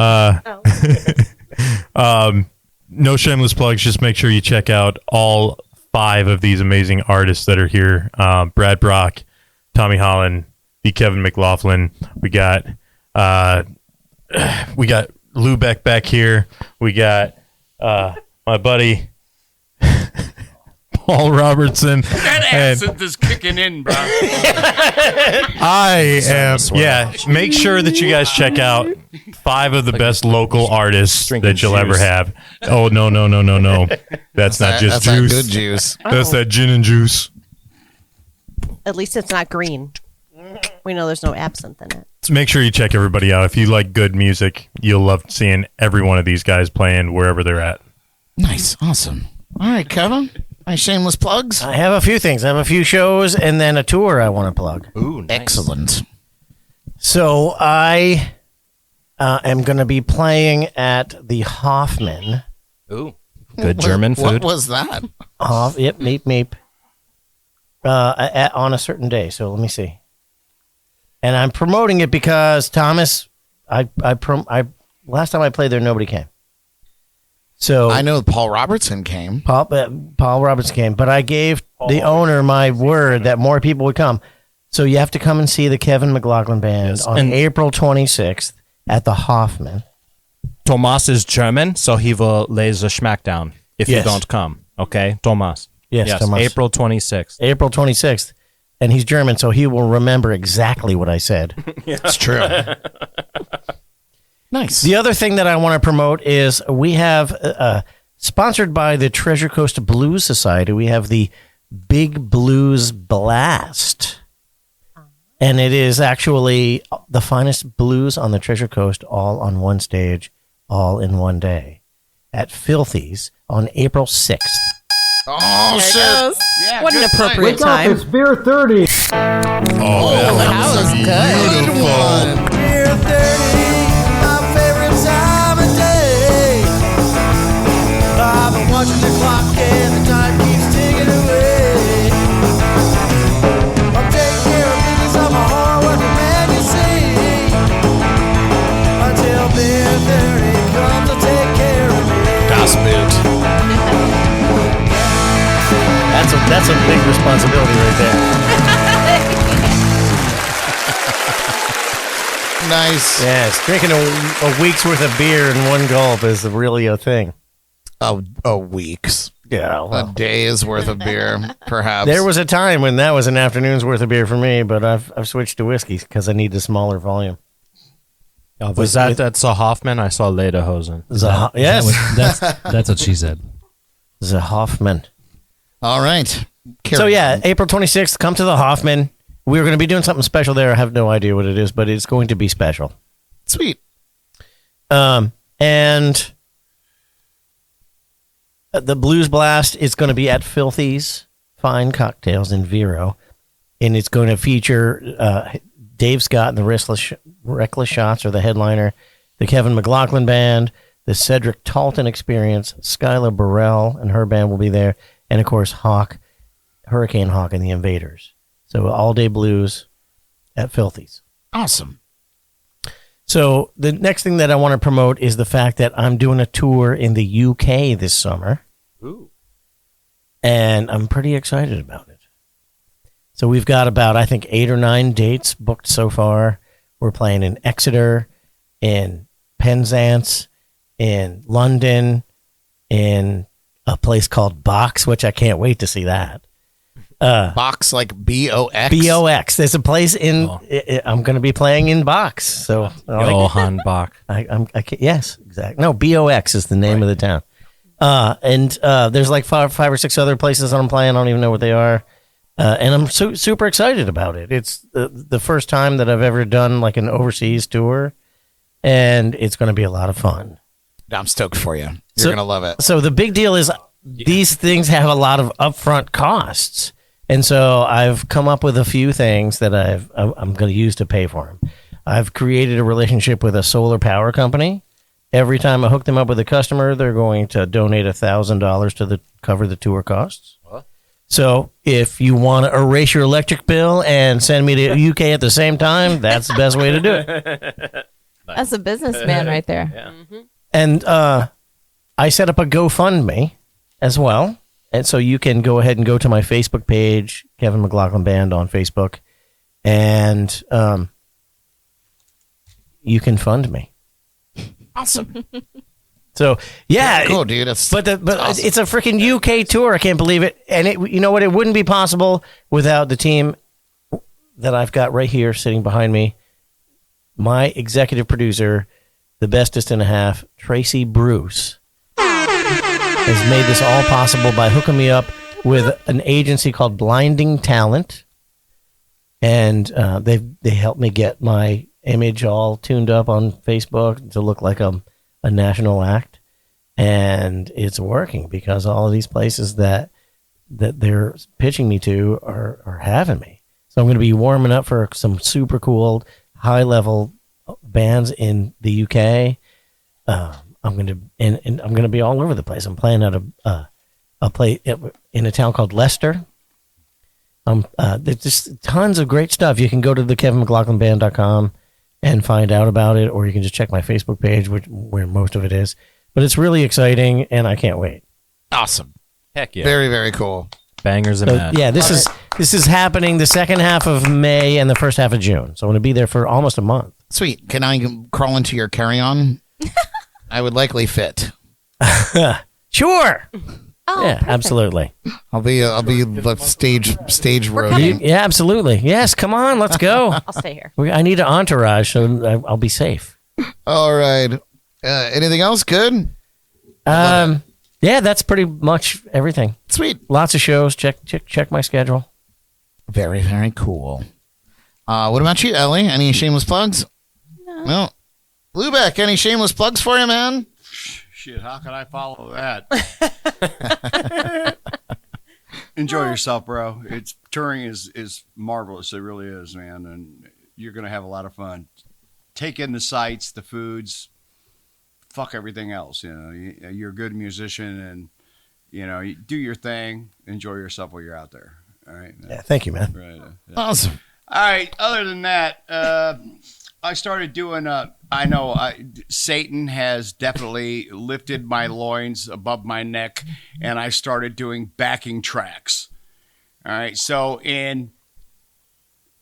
No shameless plugs. Just make sure you check out all 5 of these amazing artists that are here. Brad Brock, Tommy Holland, the Kevin McLaughlin. We got Lou Beck back here. We got my buddy Paul Robertson. That accent is kicking in, bro. I am. Yeah, make sure that you guys check out 5 of the best local artists that you'll ever have. Oh, no. That's not just that's juice. Not good juice. That's that gin and juice. At least it's not green. We know there's no absinthe in it. So make sure you check everybody out. If you like good music, you'll love seeing every one of these guys playing wherever they're at. Nice. Awesome. All right, Kevin. Any shameless plugs? I have a few things. I have a few shows and then a tour I want to plug. Ooh, nice. Excellent. So I am going to be playing at the Hoffman. Ooh. Good German What food. was that? Yep, meep. On a certain day. So let me see. And I'm promoting it because Thomas, last time I played there, nobody came. So I know Paul Robertson came. Paul Robertson came, but I gave the owner my word that more people would come. So you have to come and see the Kevin McLaughlin Band on April 26th at the Hoffman. Thomas is German, so he will lay the smack down if you don't come. Okay, Thomas. Yes, Thomas. April 26th. April 26th. And he's German, so he will remember exactly what I said. It's true. Nice. The other thing that I want to promote is we have, sponsored by the Treasure Coast Blues Society, we have the Big Blues Blast. And it is actually the finest blues on the Treasure Coast, all on one stage, all in one day, at Filthy's on April 6th. Oh, shit. Yeah, what an appropriate time. It's beer 30. Oh, that was good. Beautiful. Beer 30, my favorite responsibility right there. Nice. Yes, drinking a week's worth of beer in one gulp is really a thing. A week's. Yeah, well. A day's worth of beer, perhaps. There was a time when that was an afternoon's worth of beer for me, but I've switched to whiskey because I need a smaller volume. Was that's a Hoffman? I saw Lederhosen. Yes. That's what she said. The Hoffman. All right. So yeah, April 26th, come to the Hoffman. We're going to be doing something special there. I have no idea what it is, but it's going to be special. Sweet. And the Blues Blast is going to be at Filthy's Fine Cocktails in Vero, and it's going to feature Dave Scott and the Reckless Shots are the headliner, the Kevin McLaughlin Band, the Cedric Talton Experience, Skylar Burrell and her band will be there, and of course Hurricane Hawk and the Invaders. So all day blues at Filthy's. Awesome. So the next thing that I want to promote is the fact that I'm doing a tour in the UK this summer. Ooh. And I'm pretty excited about it. So we've got about, I think, 8 or 9 dates booked so far. We're playing in Exeter, in Penzance, in London, in a place called Box, which I can't wait to see that. Box, like B-O-X? B-O-X. There's a place in, I'm going to be playing in Box. So Johann Bach. Yes, exactly. No, B-O-X is the name of the town. And there's like five or six other places that I'm playing. I don't even know what they are. And I'm super excited about it. It's the first time that I've ever done like an overseas tour, and it's going to be a lot of fun. I'm stoked for you. You're going to love it. So the big deal is these things have a lot of upfront costs. And so I've come up with a few things that I'm going to use to pay for them. I've created a relationship with a solar power company. Every time I hook them up with a customer, they're going to donate $1,000 to cover the tour costs. What? So if you want to erase your electric bill and send me to UK at the same time, that's the best way to do it. That's a businessman right there. Yeah. Mm-hmm. And I set up a GoFundMe as well. And so you can go ahead and go to my Facebook page, Kevin McLaughlin Band on Facebook, and you can fund me. Awesome. So yeah, cool, dude. But awesome. It's a freaking UK tour. I can't believe it. And you know what? It wouldn't be possible without the team that I've got right here sitting behind me. My executive producer, the bestest and a half, Tracy Bruce, has made this all possible by hooking me up with an agency called Blinding Talent, and they helped me get my image all tuned up on Facebook to look like a national act, and it's working because all of these places that they're pitching me to are having me. So I'm going to be warming up for some super cool high level bands in the UK. I'm going to be all over the place. I'm playing at a play in a town called Leicester. There's just tons of great stuff. You can go to the kevinmclaughlinband.com and find out about it, or you can just check my Facebook page, where most of it is. But it's really exciting, and I can't wait. Awesome. Heck yeah. Very, very cool. Bangers and mash. Yeah, this is happening the second half of May and the first half of June. So I'm going to be there for almost a month. Sweet. Can I crawl into your carry-on? I would likely fit. Sure. Oh, yeah, perfect. Absolutely. I'll be the stage road. Yeah, absolutely. Yes, come on, let's go. I'll stay here. I need an entourage, so I'll be safe. All right. Anything else? Good. Yeah, that's pretty much everything. Sweet. Lots of shows. Check my schedule. Very, very cool. What about you, Ellie? Any shameless plugs? No. Lubeck, any shameless plugs for you, man? Shit, how can I follow that? Enjoy yourself, bro. Touring is marvelous. It really is, man, and you're gonna have a lot of fun. Take in the sights, the foods. Fuck everything else. You know, you're a good musician, and you do your thing. Enjoy yourself while you're out there. All right. Yeah. Thank you, man. Right. Yeah. Awesome. All right. Other than that, I started doing. I know Satan has definitely lifted my loins above my neck, and I started doing backing tracks. All right. So in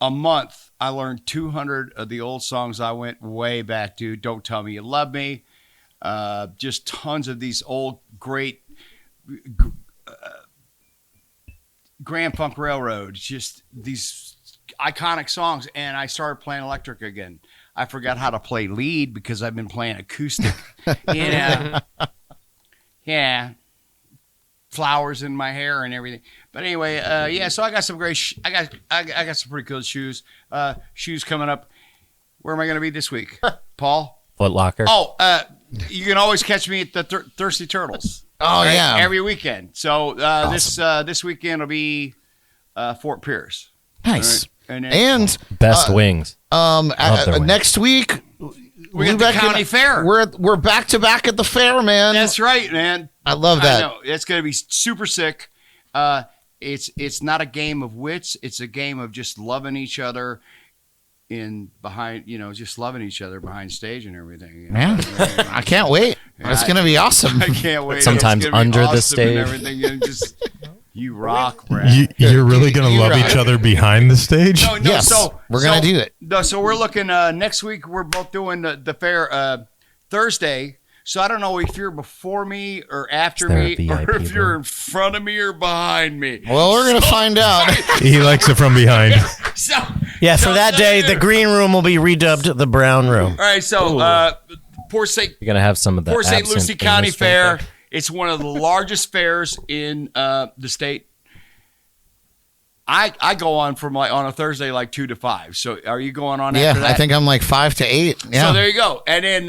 a month, I learned 200 of the old songs I went way back to. Don't Tell Me You Love Me. Just tons of these old, great Grand Funk Railroad. Just these iconic songs. And I started playing electric again. I forgot how to play lead because I've been playing acoustic. Yeah. Flowers in my hair and everything. But anyway, so I got some great I got some pretty cool shoes. Shoes coming up. Where am I going to be this week? Paul? Foot Locker. Oh, you can always catch me at the Thirsty Turtles. Oh, yeah. Every weekend. So awesome. This weekend will be Fort Pierce. Nice. Right? And best wings. Next week we got the county fair. We're back to back at the fair, man. That's right, man. I love that. I know. It's going to be super sick. It's not a game of wits. It's a game of just loving each other just loving each other behind stage and everything. Yeah. I can't wait. It's going to be awesome. I can't wait. Sometimes under the stage. And everything. And just, you rock, Brad. You're really going to love each other behind the stage? No, yes. So we're going to do it. No, so we're looking next week. We're both doing the fair Thursday. So I don't know if you're before me or after me, or if you're in front of me or behind me. Well, we're going to find out. He likes it from behind. For that day, the green room will be redubbed the brown room. All right, so Port St. You're going to have some of the Port St. Lucie County English Fair. It's one of the largest fairs in the state. I go on from on a Thursday 2 to 5. So are you going on after that? I think I'm 5 to 8. Yeah. So there you go. And then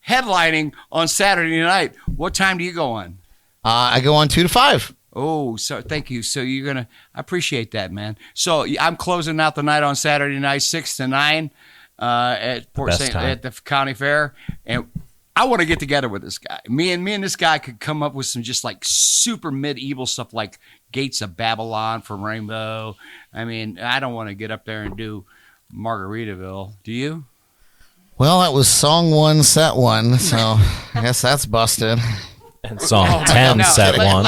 headlining on Saturday night. What time do you go on? I go on 2 to 5. Oh, so thank you. So you're gonna, I appreciate that, man. So I'm closing out the night on Saturday night, 6 to 9, at Port St. at the county fair, and I want to get together with this guy. Me and this guy could come up with some just super medieval stuff like Gates of Babylon from Rainbow. I mean, I don't want to get up there and do Margaritaville. Do you? Well, that was song 1, set 1, so I guess that's busted. And song 10, set 1.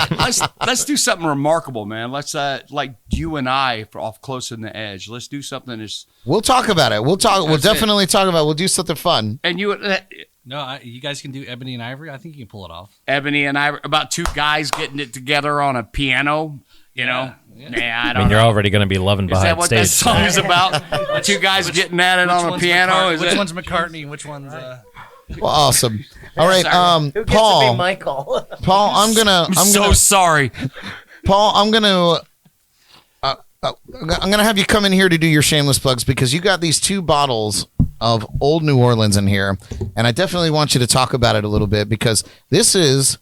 Let's do something remarkable, man. Let's like you and I off Close in the Edge. Let's do something that's. We'll talk about it. We'll definitely talk about it. We'll do something fun. And you. No, you guys can do Ebony and Ivory. I think you can pull it off. Ebony and Ivory, about two guys getting it together on a piano. You know. Yeah, I mean, you're already going to be loving behind stage. Is that what that song is about? Two guys getting at it on a piano. Which one's McCartney? Which one's? Well, awesome. All right, Who gets Paul. to be Michael? Paul, I'm so sorry. Paul, I'm gonna have you come in here to do your shameless plugs because you got these 2 bottles of Old New Orleans in here, and I definitely want you to talk about it a little bit because this is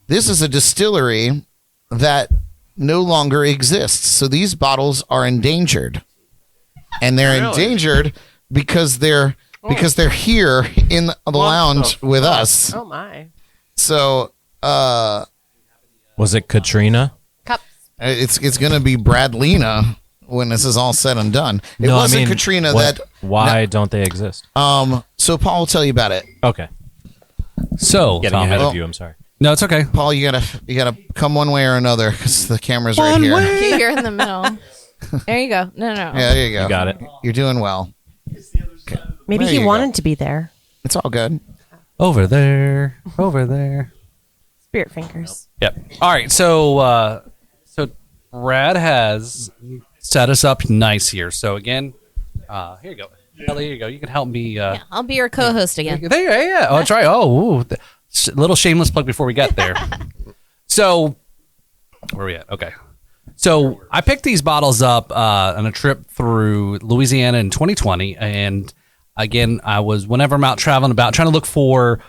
a distillery that no longer exists. So these bottles are endangered, and they're endangered because they're here in the lounge with us. Oh my! So, was it Katrina? Cups. It's gonna be Bradlina when this is all said and done. It wasn't Katrina that. Why don't they exist? So Paul will tell you about it. Okay. So getting ahead of you. I'm sorry. No, it's okay. Paul, you gotta come one way or another because the camera's right here. You're in the middle. There you go. No. Yeah, there you go. You got it. You're doing well. Maybe There he you wanted to be there. It's all good. Over there. Spirit fingers. Yep. All right. So Brad has set us up nice here. So again, here you go. Kelly, here you go. You can help me. Yeah, I'll be your co-host again. Yeah. Oh, that's right. Oh, little shameless plug before we get there. So, where are we at? Okay. So I picked these bottles up on a trip through Louisiana in 2020, and again, whenever I'm out traveling about trying to look for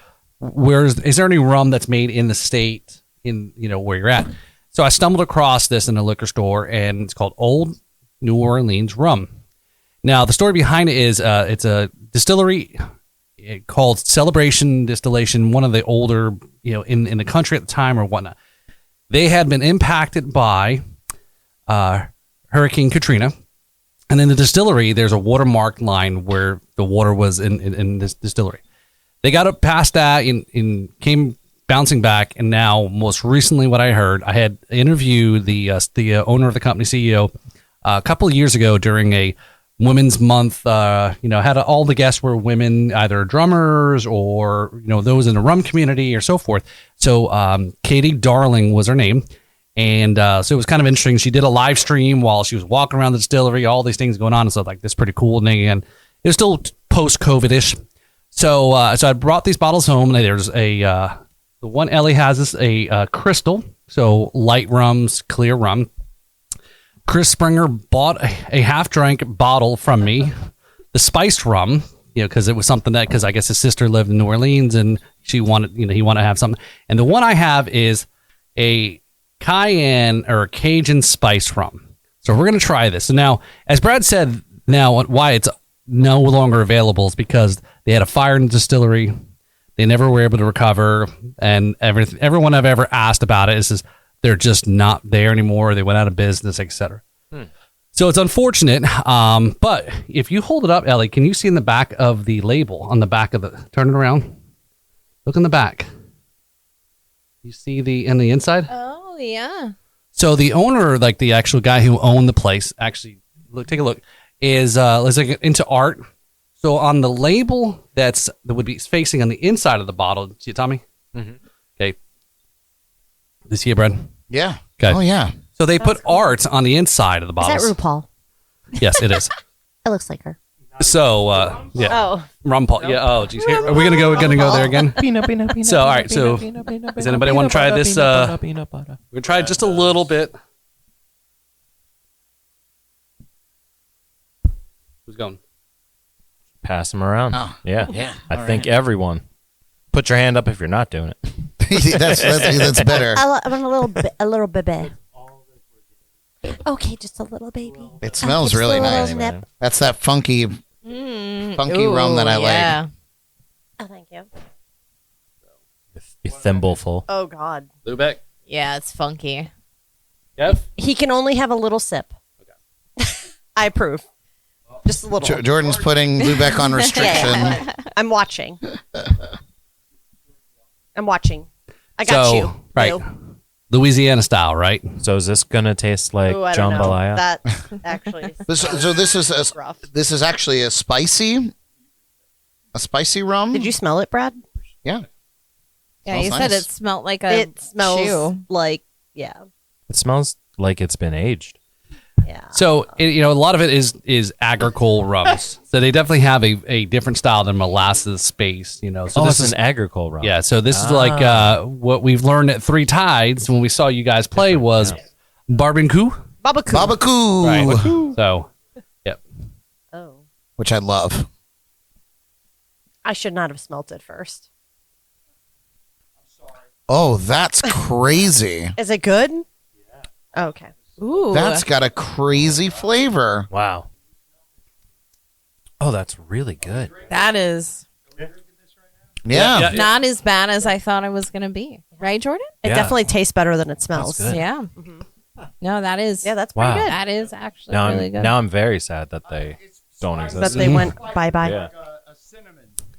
is there any rum that's made in the state in where you're at. So I stumbled across this in a liquor store, and it's called Old New Orleans Rum. Now the story behind it is it's a distillery called Celebration Distillation, one of the older in the country at the time or whatnot. They had been impacted by Hurricane Katrina. And in the distillery, there's a watermarked line where the water was in this distillery. They got up past that and came bouncing back. And now, most recently, what I heard, I had interviewed the owner of the company, CEO, a couple of years ago during a Women's Month. Had all the guests were women, either drummers or those in the rum community or so forth. So Katie Darling was her name. And so it was kind of interesting. She did a live stream while she was walking around the distillery, all these things going on. And so like, this is pretty cool. And again, it was still post-COVID-ish. So I brought these bottles home. And there's the one Ellie has is a crystal. So light rums, clear rum. Chris Springer bought a half-drank bottle from me, the spiced rum, because it was something because I guess his sister lived in New Orleans and he wanted to have something. And the one I have is a cayenne or Cajun spiced rum. So we're going to try this. So now, as Brad said, now why it's no longer available is because they had a fire in the distillery. They never were able to recover, and everyone I've ever asked about it is they're just not there anymore. They went out of business, etc. So it's unfortunate. But if you hold it up, Ellie, can you see in the back of the label on the back of turn it around? Look in the back. You see in the inside? Oh, yeah. So the owner, like the actual guy who owned the place, actually, take a look, is like into art. So on the label that would be facing on the inside of the bottle, see it, Tommy? Mm-hmm. Okay. You see it, Brad? Yeah. Okay. Oh, yeah. So they put art on the inside of the bottle. Is that RuPaul? Yes, it is. It looks like her. So, yeah. Oh. Rum Paul. Yeah. Oh, geez. Here, are we gonna go there again? So, all right. So, does anybody want to try this? We're gonna try just a little bit. Who's going? Pass them around. Oh. Yeah. Yeah. I think everyone. Put your hand up if you're not doing it. that's better. I want a little baby. Okay, just a little baby. It smells just really a little nice. nip. That's that funky rum that I like. Oh, thank you. Your thimble full. Oh, God. Lubeck. Yeah, it's funky. Jeff? He can only have a little sip. Okay. I approve. Just a little. Jordan's putting Lubeck on restriction. Yeah. I'm watching. I got you. Right. You. Louisiana style, right? So is this gonna taste like Ooh, I don't know. jambalaya? That actually. This is actually a spicy rum. Did you smell it, Brad? Yeah. Yeah, you said it smelled like a It smells shoe. like yeah. It smells like it's been aged. Yeah. So a lot of it is agricole rums. So they definitely have a different style than molasses space. So this is an agricole rum. Yeah. So this is like what we've learned at Three Tides when we saw you guys play was barbecue. Babacoo. Right. So, yep. Oh. Which I love. I should not have smelt it first. Oh, that's crazy. Is it good? Yeah. Okay. Ooh. That's got a crazy flavor. Wow. Oh, that's really good. That is Yeah. not as bad as I thought it was going to be. Right, Jordan? It definitely tastes better than it smells. That's good. Yeah. Mm-hmm. No, that is. Yeah, that's Wow. pretty good. That is actually Now really good. now I'm very sad that they don't exist. That they went bye-bye. Yeah.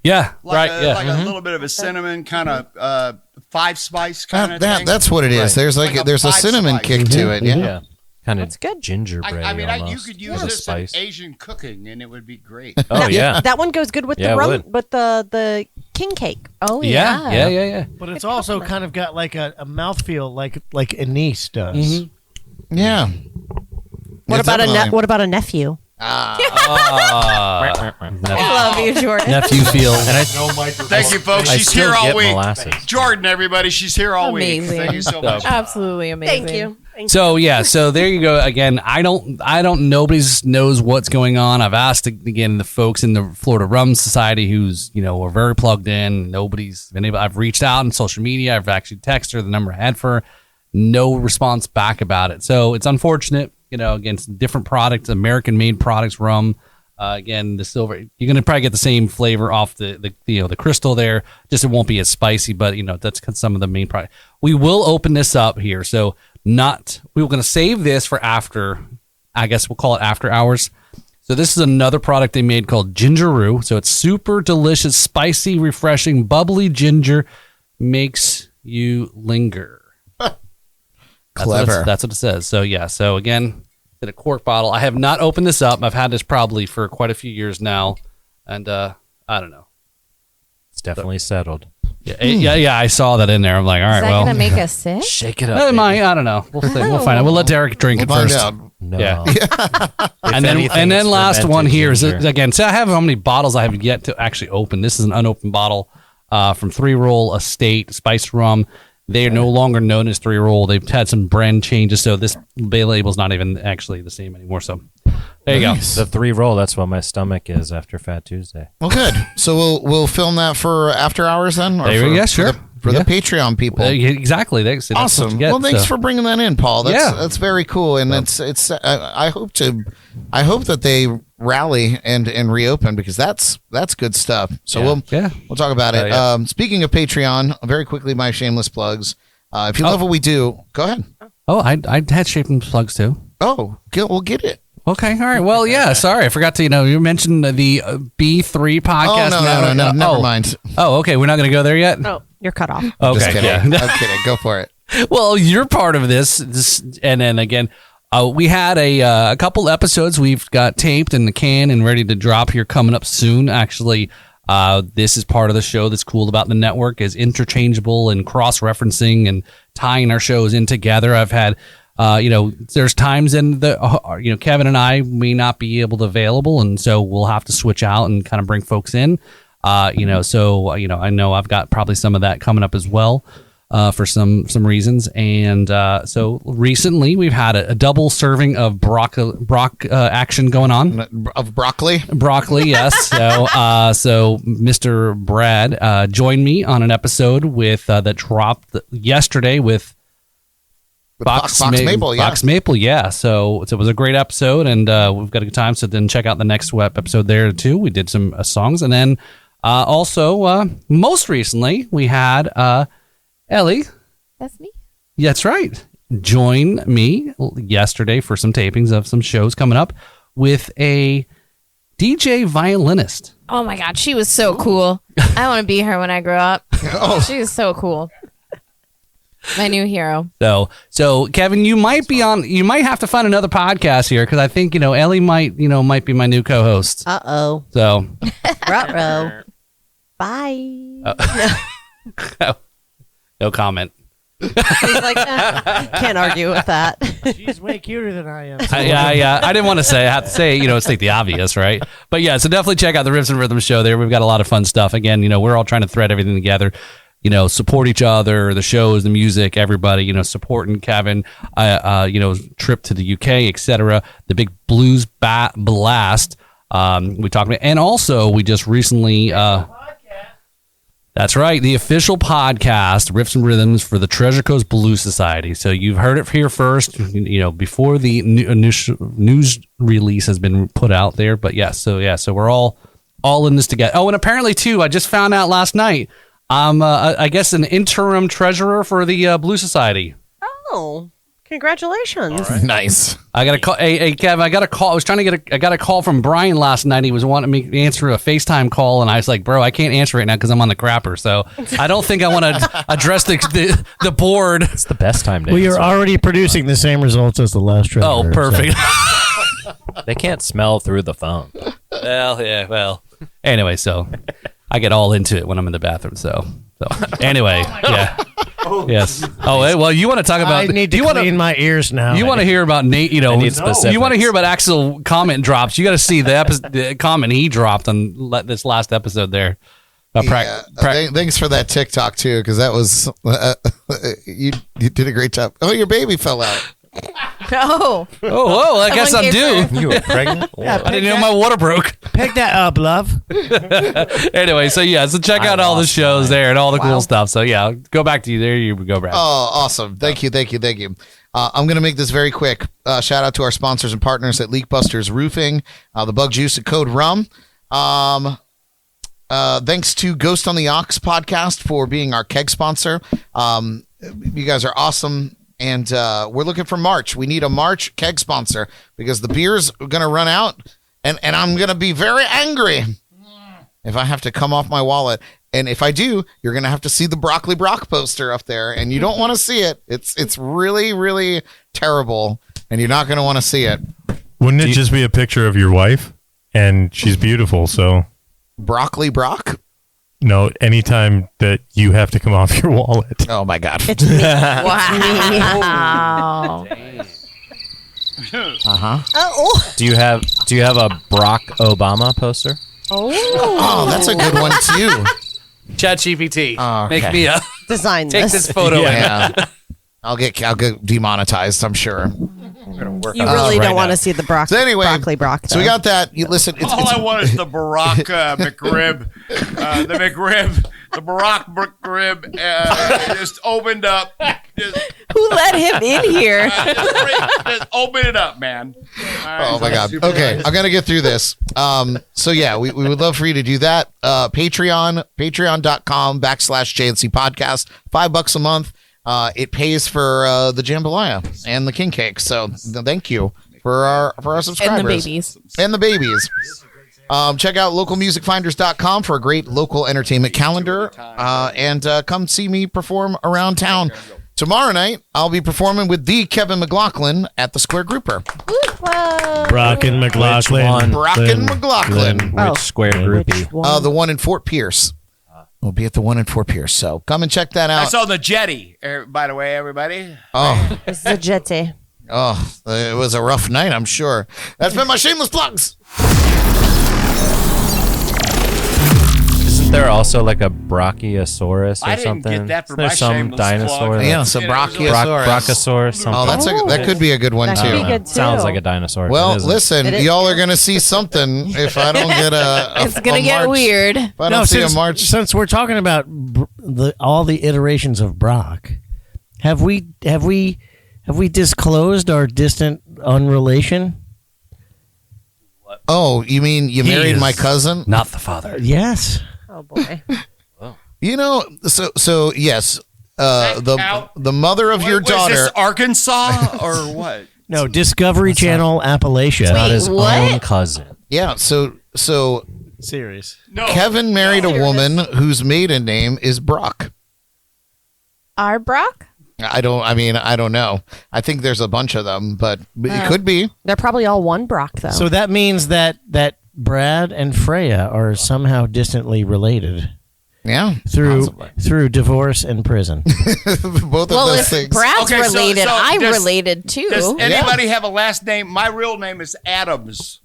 Yeah. Like right. Yeah. like a little bit of a cinnamon kind of five spice kind of thing. That's what it is. Right. There's a five cinnamon spice. kick to it. Yeah. Yeah. Kind of That's good. gingerbread. I mean, you almost could use as a this in spice. Asian cooking, and it would be great. Oh yeah. That one goes good with Yeah, the it rum, would. with the king cake. Oh, Yeah. yeah. Yeah. But it's also kind of got like a mouthfeel like anise does. Yeah. What It's about definitely- what about a nephew? I love you, Jordan. Nephew feel. Thank you, folks. I She's still here all get week. molasses. Jordan, everybody, she's here all Amazing. week. Thank you so much. Absolutely amazing. Thank you. So yeah, so there you go. Again, I don't. Nobody knows what's going on. I've asked again the folks in the Florida Rum Society, who's are very plugged in. Nobody's been able. I've reached out on social media. I've actually texted her the number I had for her. No response back about it. So it's unfortunate. Again, it's different products, American-made products, rum. Again, the silver. You're gonna probably get the same flavor off the crystal there. Just it won't be as spicy, but that's some of the main product. We will open this up here. So we were gonna save this for after. I guess we'll call it after hours. So this is another product they made called Gingeroo. So it's super delicious, spicy, refreshing, bubbly ginger. Makes you linger. Clever. That's what it says. So yeah. So again, in a cork bottle. I have not opened this up. I've had this probably for quite a few years now, and I don't know. It's definitely settled. Yeah. I saw that in there. I'm like, all right, Is that well, gonna make us sick? Shake it up. it might. I don't know. We'll see. We'll find out. We'll let Derek drink it first. No. Yeah. and then last one here is again. So I have how many bottles I have yet to actually open. This is an unopened bottle from 3 Roll Estate Spiced Rum. They are no longer known as 3 Roll. They've had some brand changes, so this bay label's not even actually the same anymore. So there you go. The 3 Roll. That's what my stomach is after Fat Tuesday. Well, good. So we'll film that for after hours then. Or Yeah, sure. For the Patreon people. Exactly. That's awesome. what you get, well, thanks for bringing that in, Paul. That's very cool, and it's. I hope that they rally and reopen because that's good stuff. So we'll talk about it. Speaking of Patreon, very quickly, my shameless plugs. If you love what we do, go ahead. Oh, I had shameless plugs too. Oh, we'll get it. Okay, all right. Well, yeah. Sorry, I forgot to. You mentioned the B3 podcast. Oh no, never mind. Oh, okay. We're not going to go there yet. Oh, you're cut off. Okay, just kidding. yeah. I'm kidding. Go for it. Well, you're part of this, and then again, we had a couple episodes we've got taped in the can and ready to drop here coming up soon. Actually, this is part of the show that's cool about the network is interchangeable and cross-referencing and tying our shows in together. I've had. There's times in the, Kevin and I may not be able to available. And so we'll have to switch out and kind of bring folks in, I know I've got probably some of that coming up as well, for some reasons. And, so recently we've had a double serving of action going on. Of broccoli? Broccoli, yes. So Mr. Brad, joined me on an episode that dropped yesterday with Box Maple, yeah. Box Maple, yeah. So it was a great episode, and we've got a good time. So then check out the next episode there too. We did some songs, and then also most recently we had Ellie. That's me. That's right. Join me yesterday for some tapings of some shows coming up with a DJ violinist. Oh my God, she was so cool. I want to be her when I grow up. She was so cool. My new hero. So Kevin, you might have to find another podcast here because I think Ellie might be my new co-host. Uh-oh. So Ruh-roh. Bye. No comment. He's like, can't argue with that. She's way cuter than I am. Yeah. I didn't want to say. I have to say, it's like the obvious, right? But yeah, so definitely check out the Ribs and Rhythm show there. We've got a lot of fun stuff. Again, we're all trying to thread everything together. Support each other, the shows, the music, everybody, supporting Kevin, trip to the UK, etc. The big blues blast. We talked about, and also we just recently, that's right, the official podcast, Riffs and Rhythms for the Treasure Coast Blues Society. So you've heard it here first, before the initial news release has been put out there. But so we're all in this together. Oh, and apparently too, I just found out last night. I'm, I guess, an interim treasurer for the Blue Society. Oh, congratulations! Right. Nice. I got a call. Hey, Kevin, I got a call. I got a call from Brian last night. He was wanting me to answer a FaceTime call, and I was like, "Bro, I can't answer right now because I'm on the crapper." So I don't think I want to address the board. It's the best time to. Well, you're already producing the same results as the last treasurer. Oh, perfect. So. They can't smell through the phone. Well, yeah. Well, anyway, so. I get all into it when I'm in the bathroom. So anyway, yeah. Yes. Oh, well, you want to talk about? I need to clean my ears now. You want to hear about Nate? You want to hear about Axel comment drops? You got to see the comment he dropped on this last episode there. Thanks for that TikTok too, because that was you did a great job. Oh, your baby fell out. Oh, I guess I'm due. You were pregnant? Yeah, I didn't know my water broke. Pick that up, love. Anyway, so check out all the shows there and all the cool stuff. So yeah, go back to you. There you go, Brad. Oh, awesome. Thank you. I'm going to make this very quick. Shout out to our sponsors and partners at Leakbusters Roofing, the Bug Juice and Code Rum. Thanks to Ghost on the Ox podcast for being our keg sponsor. You guys are awesome. And we're looking for March. We need a March keg sponsor because the beer's going to run out, and I'm going to be very angry. if I have to come off my wallet. And if I do, you're going to have to see the Broccoli Brock poster up there, and you don't want to see it. It's really, really terrible, and you're not going to want to see it. Wouldn't it just be a picture of your wife? And she's beautiful, so. Broccoli Brock? No, anytime that you have to come off your wallet. Oh, my God. It's me. Wow. Uh-huh. Oh. Do you have a Barack Obama poster? Oh, that's a good one too. ChatGPT, Okay. make me a design. Take this photo. Yeah. I'll get demonetized, I'm sure. You really don't want to see the broccoli. So anyway, broccoli Brock. So we got that. You listen. All I want is the Barack McRib, the McRib, the Barack McRib just opened up. Who let him in here? Just open it up, man. Oh my God. Okay, I'm gonna get through this. So yeah, we would love for you to do that. Patreon.com/JNC podcast. $5 a month. It pays for the jambalaya and the king cake. So thank you for our subscribers And the babies. and the babies. Check out localmusicfinders.com for a great local entertainment calendar, and come see me perform around town. Tomorrow night, I'll be performing with the Kevin McLaughlin at the Square Grouper. Brock and McLaughlin. Brock and McLaughlin. Which square groupie? The one in Fort Pierce. We'll be at the one in Fort Pierce. So come and check that out. That's on the jetty, by the way, everybody. Oh, It's the jetty. oh, it was a rough night, I'm sure. That's been my shameless plugs. Isn't there also like a Brachiosaurus or I didn't something? get that for Isn't there my some shameless dinosaur? plug. that- Yeah, so Brachiosaurus. Brachiosaurus. Something. Oh, that could be a good one That could too. be good too. Sounds like a dinosaur. but Well, it isn't. listen, It is- y'all are gonna see something if I don't get It's gonna get March- weird. If I don't see a March. Since we're talking about all the iterations of Brock, have we disclosed our distant unrelation? Oh, you mean you married my cousin? Not the father. Yes. Oh boy. You know, so yes, the mother of your What is daughter. this, Arkansas or what? No, Discovery Channel Appalachia. Not his what? own cousin. Yeah, so Serious. No. Kevin married a woman whose maiden name is Brock. Our Brock? I don't know. I think there's a bunch of them, but it could be. They're probably all one Brock though. So that means that Brad and Freya are somehow distantly related. Yeah, through divorce and prison. Both of Well, those if things. Brad's Okay, so- related, so I'm does- related too. Does anybody have a last name? My real name is Adams.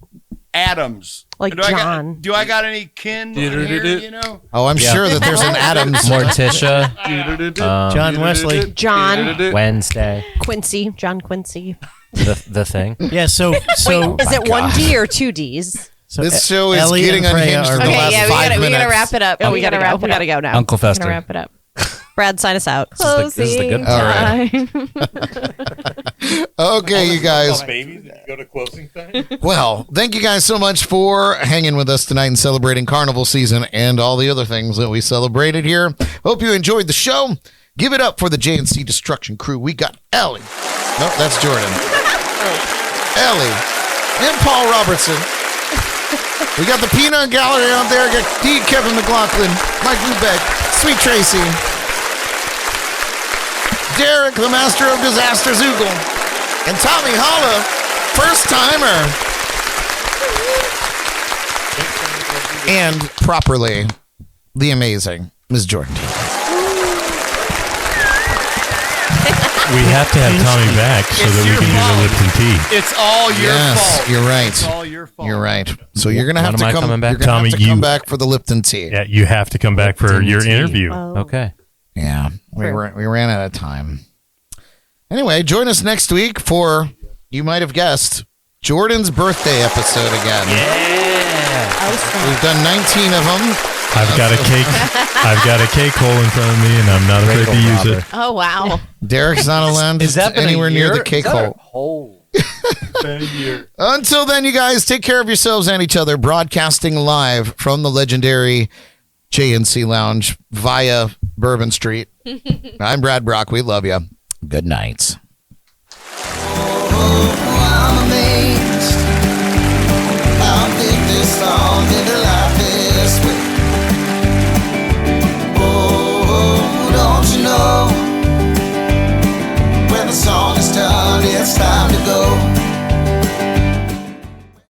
Adams. Like do I John. do I got any kin here, you know? Oh, I'm sure that there's an Adams. Morticia. John Wesley. John Wednesday. Quincy. John Quincy. The thing. Yeah. So Is it one D or two D's? so This show is Ellie getting and Freya unhinged are for the Okay, last yeah, 5 we minutes. gotta wrap it up. Oh, we gotta go. We gotta go now. Uncle Gonna Fester. wrap it up. Brad, sign us out. This is the good Closing part. time. Okay, you guys. Babies, go to closing time. Well, thank you guys so much for hanging with us tonight and celebrating Carnival season and all the other things that we celebrated here. Hope you enjoyed the show. Give it up for the JNC Destruction crew. We got Ellie. Nope, that's Jordan. Ellie and Paul Robertson. We got the Peanut Gallery out there. Got D. Kevin McLaughlin, Mike Lubeck, Sweet Tracy, Derek, the Master of Disaster Zoogle, and Tommy Holla, first timer. And properly, the amazing Ms. Jordan. We have to have Tommy back so that we can do the Lipton tea. It's all your fault. You're right. It's all your fault. You're right. So you're gonna have When to am I come. coming back? You're gonna Tommy, have to come you- back for the Lipton tea. Yeah, you have to come back for your interview. Okay. Yeah, we ran out of time. Anyway, join us next week for, you might have guessed, Jordan's birthday episode again. Yeah. We've done 19 of them. I've got a cake. I've got a cake hole in front of me, and I'm not afraid to use it. Oh wow. Derek's not allowed Is that been a anywhere near year? the cake Is that a hole. hole? Until then, you guys take care of yourselves and each other. Broadcasting live from the legendary JNC Lounge via Bourbon Street. I'm Brad Brock. We love you. Good night.